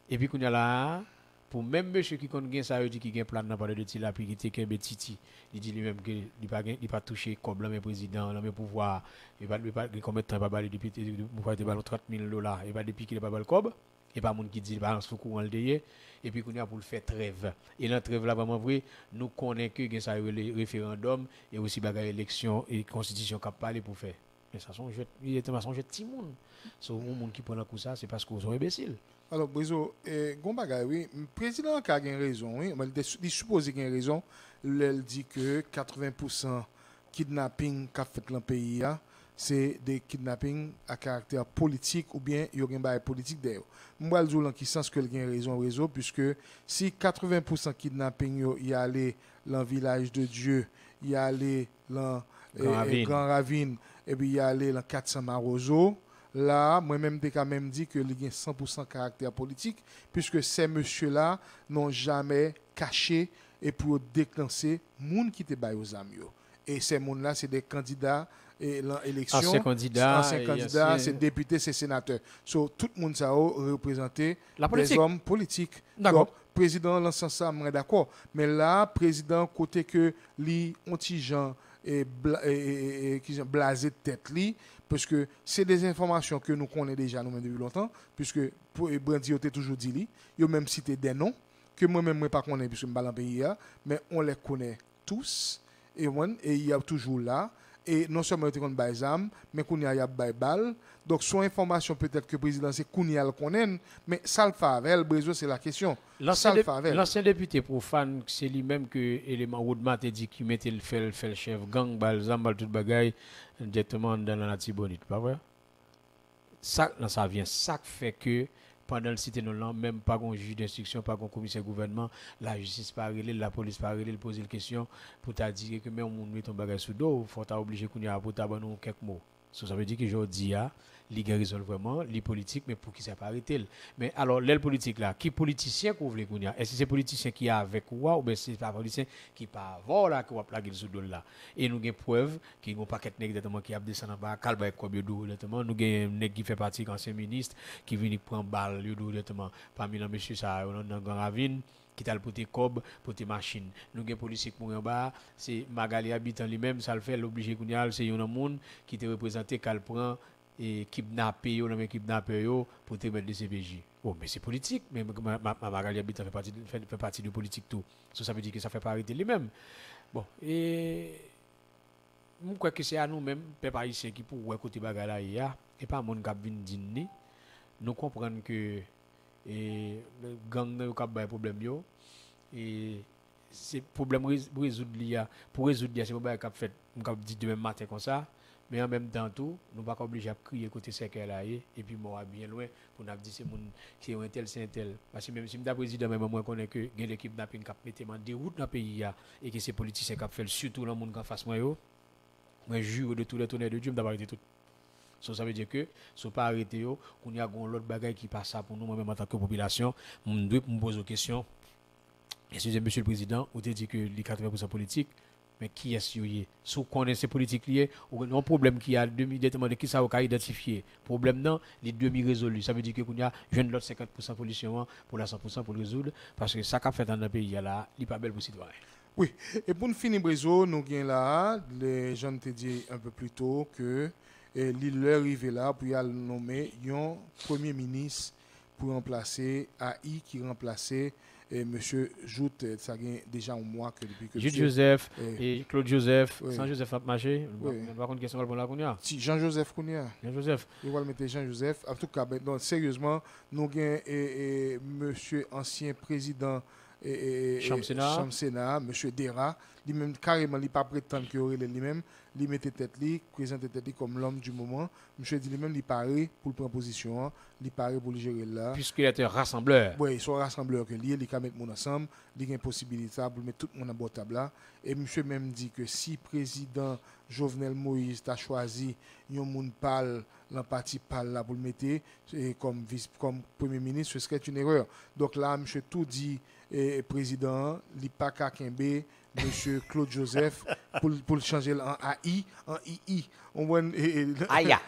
et puis qu'on y a là pour même monsieur qui connaît ça veut dire qu'il a un plan dans parler de Tilapli qui était qu'un Titi, il dit lui-même que il pas toucher comme le président, le pouvoir, il pas combien de temps pas baler depuis pour faire ballon 30 000 $, il pas depuis qu'il pas balle cob, et pas monde qui dit balance fou courant le derrière et puis qu'on a pour le faire trêve. Et la trêve là vraiment vrai, nous connaissons que ça le référendum et aussi bagarre élection et constitution qui parler pour faire. Mais ça sont il était façon jet petit monde. So un monde qui prend la coup ça, c'est parce qu'ils sont imbéciles. Alors, Brizo, oui, le président a raison, oui, mais il suppose qu'il a raison. Il dit que 80% kidnapping qu'a fait dans le pays, c'est des kidnappings à caractère politique ou bien il y a un bail politique d'ailleurs. Moi, je dis dans quel sens que il a raison, Brizo, puisque si 80% kidnapping y allé dans le village de Dieu, y allé dans Grand Ravine, et puis y allé dans 400 Marozo. Là, moi-même, j'ai quand même dit que il y a 100% caractère politique, puisque ces messieurs-là n'ont jamais caché et pour déclencher les gens qui étaient aux amis. Et ces gens-là, c'est des candidats et l'élection. Anciens candidats, c'est députés, c'est sénateurs. So, tout le monde ça représenté des hommes politiques. D'accord. Donc, président lance ça, je suis d'accord. Mais là, président, côté que les anti-gens et blasé de tête li parce que c'est des informations que nous connaissons déjà nous depuis longtemps puisque pour Brandi a toujours dit li yo même cité des noms que moi-même moi pas connais puisque me dans pays mais on les connaît tous et il y a toujours là et non seulement on connaît Baizam mais qu'on y a Baibal donc son information peut-être que le président c'est qu'on y a le connaît mais ça le fait Brezo c'est la question l'ancien député profane c'est lui-même que élément Woodmat a dit qu'il mettait le chef gang Balzam tout bagaille directement dans la Tibonite pas vrai ça vient ça fait que pendant le cité non même pas un juge d'instruction pas un commissaire gouvernement la justice pas relé la police pas relé poser une question pour t'a dire que même on met ton bagage sous dos faut t'a obligé qu'on y a pour t'a nous quelques mots ça veut dire que aujourd'hui li résolve vraiment les politiques mais pour qui ça pas arrêter mais alors les politiques là qui politicien qu'on veut qu'on y a est-ce que c'est politicien qui a avec quoi ou bien c'est pas politicien qui pas avant là qui va plaguer sous dos là et nous gain preuve qui un paquet nèg directement qui a descendre en bas calba avec combien d'eau directement nous gain nèg qui fait partie ancien ministre qui vient prendre balle yo directement parmi les monsieur ça dans Grand Ravine qui t'a le poté cob poté machine nous gain policier pour en bas c'est Magali habitant lui-même ça le fait l'obligé qu'on y a c'est un monde qui te représenté qu'elle prend et kidnapper yo même kidnapper yo pour te mettre des CPJ. Oh mais c'est politique mais Magali habitant fait partie de politique tout. Ça veut dire que ça fait pas arrêter lui-même. Bon et je crois que c'est à nous-mêmes, peuple haïtien, qui pour ouais côté bagarre là, et pas mon cap vinn dîner. Nous comprenons que le gang n'a pas de problème yo et c'est problème pour résoudre l'IA pour résoudre c'est pas cap fait on dit demain matin comme ça mais en même temps tout nous pas obligé à crier côté cercle là et puis moi bien loin pour nous dire c'est mon qui est un tel c'est un tel parce que même si m'da président même moi connais que gain l'équipe n'a pas cap mettre en déroute dans pays et que ces politiciens cap fait surtout dans monde en face moi yo moi jure de tous les tonnerres de Dieu m'da arrêter tout. So, ça veut dire que si on pas arrêté, on y a l'autre bagaille qui passe pour nous, même en tant que population, on doit me poser une question. Excusez monsieur le président, vous avez dit que les 80% politique, mais qui est-ce qui est? Si vous connaissez ces politiques liées, ou un problème qui a demi-déterminé qui ça a identifié. Problème non, les demi-résolus. Ça veut dire que qu'on y a jeune l'autre 50% pollution pour la 100% pour le résoudre, parce que ça qu'a fait dans le pays là, il n'est pas belle pour les citoyens. Oui, et pour nous finir, Brézo, nous avons là, les gens te dit un peu plus tôt que l'île arrivé là pour y aller nommer un premier ministre pour remplacer AI qui remplaçait monsieur Joute, ça fait déjà un mois que depuis que Jude Joseph et Claude Joseph, sans Joseph a marché. Par contre, question pour la Kounia. Si Jean-Joseph Kounia. Jean-Joseph. Il va mettre Jean-Joseph. En tout cas, non, sérieusement, nous avons monsieur ancien président Champ-Sénat, monsieur Dera, lui-même carrément, il pas prétendre qu'il aurait lui-même, il mettait tête lui, présentait tête lui comme l'homme du moment. Monsieur dit lui-même, il paraît pour prendre position, il paraît pour le gérer là. Puisqu'il était rassembleur. Oui, il soit rassembleur que lui, il peut mettre mon ensemble, il a une possibilité pour mettre tout le monde à bord table là. Et monsieur même dit que si président Jovenel Moïse t'a choisi un monde parle, l'un parti parle là pour le mettre comme premier ministre, ce serait une erreur. Donc là, monsieur tout dit président, il pas qu'à Kembe, monsieur Claude Joseph pour changer en AI, en II. On voit Aya.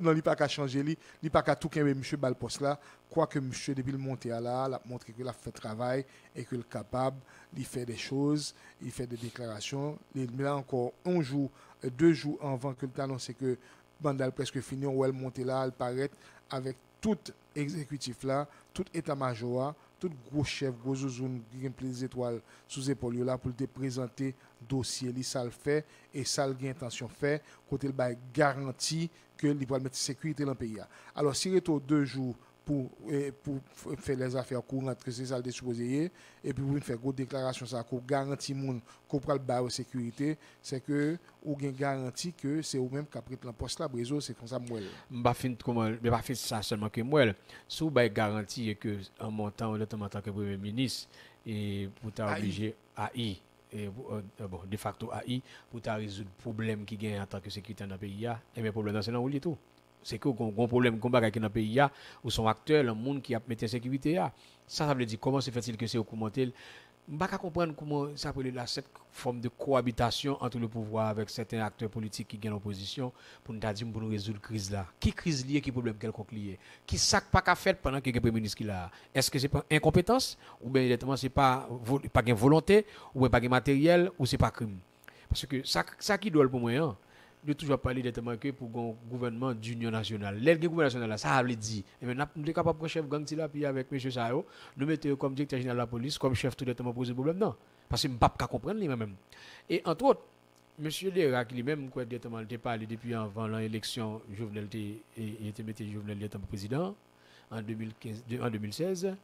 Non, il pas qu'à changer il pas qu'à tout Kembe monsieur Balpos là, quoique monsieur depuis le monter à là, l'a montré qu'il a fait travail et qu'il est capable, il fait des choses, il fait des déclarations, il là encore 2 jours avant que le annoncé que Bandal presque fini, on va monter là, elle paraît avec tout exécutif là, tout état-major, tout gros chef, gros zouzoun, qui a les étoiles sous épaule là pour te présenter dossier, ça le fait et ça le gain intention fait, côté le bail garantie que il va mettre sécurité dans le pays. Alors si retour 2 jours pour faire les affaires courantes que c'est ça le supposé et puis pour faire une déclaration ça pour garantir monde qu'on prend le bail de sécurité, c'est que ou gain garantie que c'est ou même qui a pris le poste là Brézo, c'est comme ça moi. Pas fin comment mais pas fait ça seulement que moi sous bail garantie que en montant en tant que premier ministre et pour t'obliger AI et bon de facto AI pour ta résoudre problème qui gagne en tant que sécurité dans le pays et mes problèmes c'est là où il est tout. C'est que un problème combat qui dans le pays où sont acteurs le monde qui a mis en sécurité ça veut dire comment se fait-il que c'est augmenté pas comprendre comment ça peut là cette forme de cohabitation entre le pouvoir avec certains acteurs politiques qui gagnent l'opposition pour nous dire pour nous résoudre crise là qui crise liée qui problème quelconque lié qui ça pas qu'a fait pendant que le premier ministre qui là est-ce que c'est pas incompétence ou bien directement c'est pas gain volonté ou bien pas gain matériel ou c'est pas crime parce que ça qui doit pour moi de toujours parler directement que pour un gouvernement d'union nationale. Le gouvernement national, ça veut dire. Et maintenant, nous sommes capables de chef gang là, puis avec M. Sayo, nous mettons comme directeur général de la police, comme chef tout directement poser problème. Non. Parce que je ne peux pas comprendre lui-même. Et entre autres, M. Lerac lui-même, quoi, directement, il a parlé depuis avant l'élection, Jovenel était mis Jovenel comme président en 2016.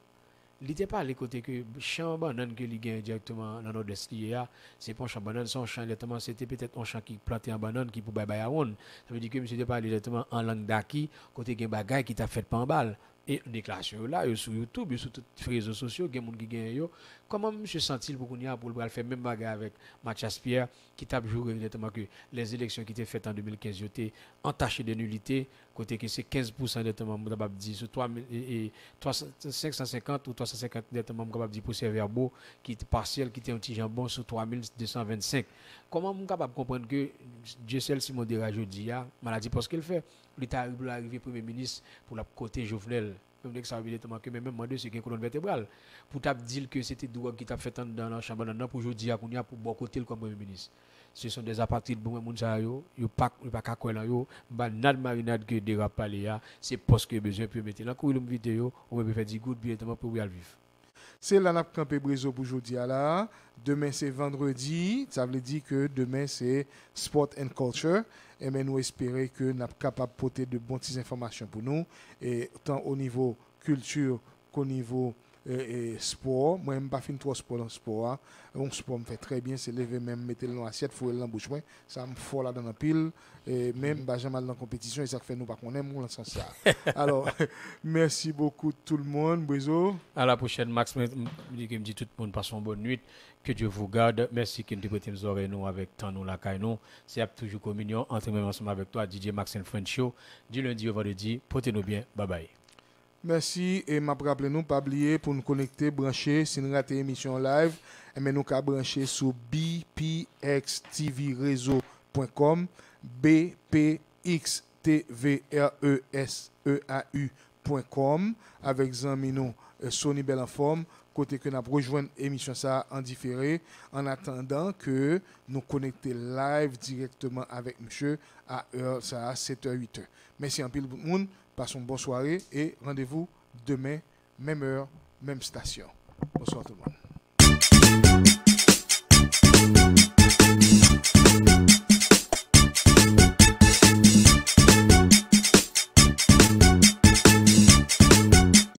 Il n'était pas à côté que champ banane que il gagne directement dans notre est c'est pas un champ banane son champ directement c'était peut-être un champ qui planté en banane qui pour bailler à on ça veut dire que monsieur était parlé directement en langue d'aki côté gain bagaille qui t'a fait pas en balle et déclaration là sur YouTube sur tous les réseaux sociaux gain monde qui gagne yo comment monsieur senti pour qu'on y a pour le faire même bagarre avec Mathias Pierre qui t'a joué directement que les élections qui étaient faites en 2015 étaient entachées de nullité côté que c'est 15% directement capable dire sur 550 ou 350 directement capable dire pour servir beau qui était partiel qui était un petit jambon sur 3225 comment on capable comprendre que Dieu seul Simon Dera jodi a maladie parce qu'il fait l'état arrivé premier ministre pour la côté Jovenel comme que ça veut dire que même moi de c'est une colonne vertébrale pour t'a dire que c'était drogue qui t'a fait dans la chambre là pour jodi a pour bon côté comme premier ministre ce sont des apatrides bon moun ça yo pas quoi là yo banade marinade que Dera parler c'est parce que besoin peut mettre là courir vidéo ou peut faire du good bien pour y vivre. C'est là n'a campé Brésil pour aujourd'hui là. Demain c'est vendredi, ça veut dire que demain c'est Sport and Culture. Et mais nous espérons que nous sommes capables de porter de bonnes informations pour nous, et tant au niveau culture qu'au niveau sport. Moi, je ne fais pas fin trop sport dans sport. Un sport me fait très bien, c'est lever même, mettre le dans l'assiette, fouiller dans la bouche. Ça me fait là dans la pile. Et même, j'ai mal dans la compétition, et ça fait nous pas qu'on aime, on sens ça. Alors, merci beaucoup tout le monde, Brésil. À la prochaine, Max. Je me dis tout le monde passe une bonne nuit. Que Dieu vous garde. Merci que nous prêtez nos oreilles nous avec tant nous la caille nous. C'est toujours communion entre nous ensemble avec toi, DJ Max and Friends Show. Du lundi au vendredi. Portez-nous bien. Bye bye. Merci et m'a rappelé nous pas oublier pour nous connecter, brancher si nous raté émission live, et mais nous ca brancher sur bpxtvreseau.com, bpxtvreseau.com avec zami nous Sony Belle en forme, côté que nous rejoindre émission ça en différé en attendant que nous connecter live directement avec monsieur à heure ça à 7h 8h. Merci en pile tout le monde. Passons une bonne soirée et rendez-vous demain, même heure, même station. Bonsoir tout le monde.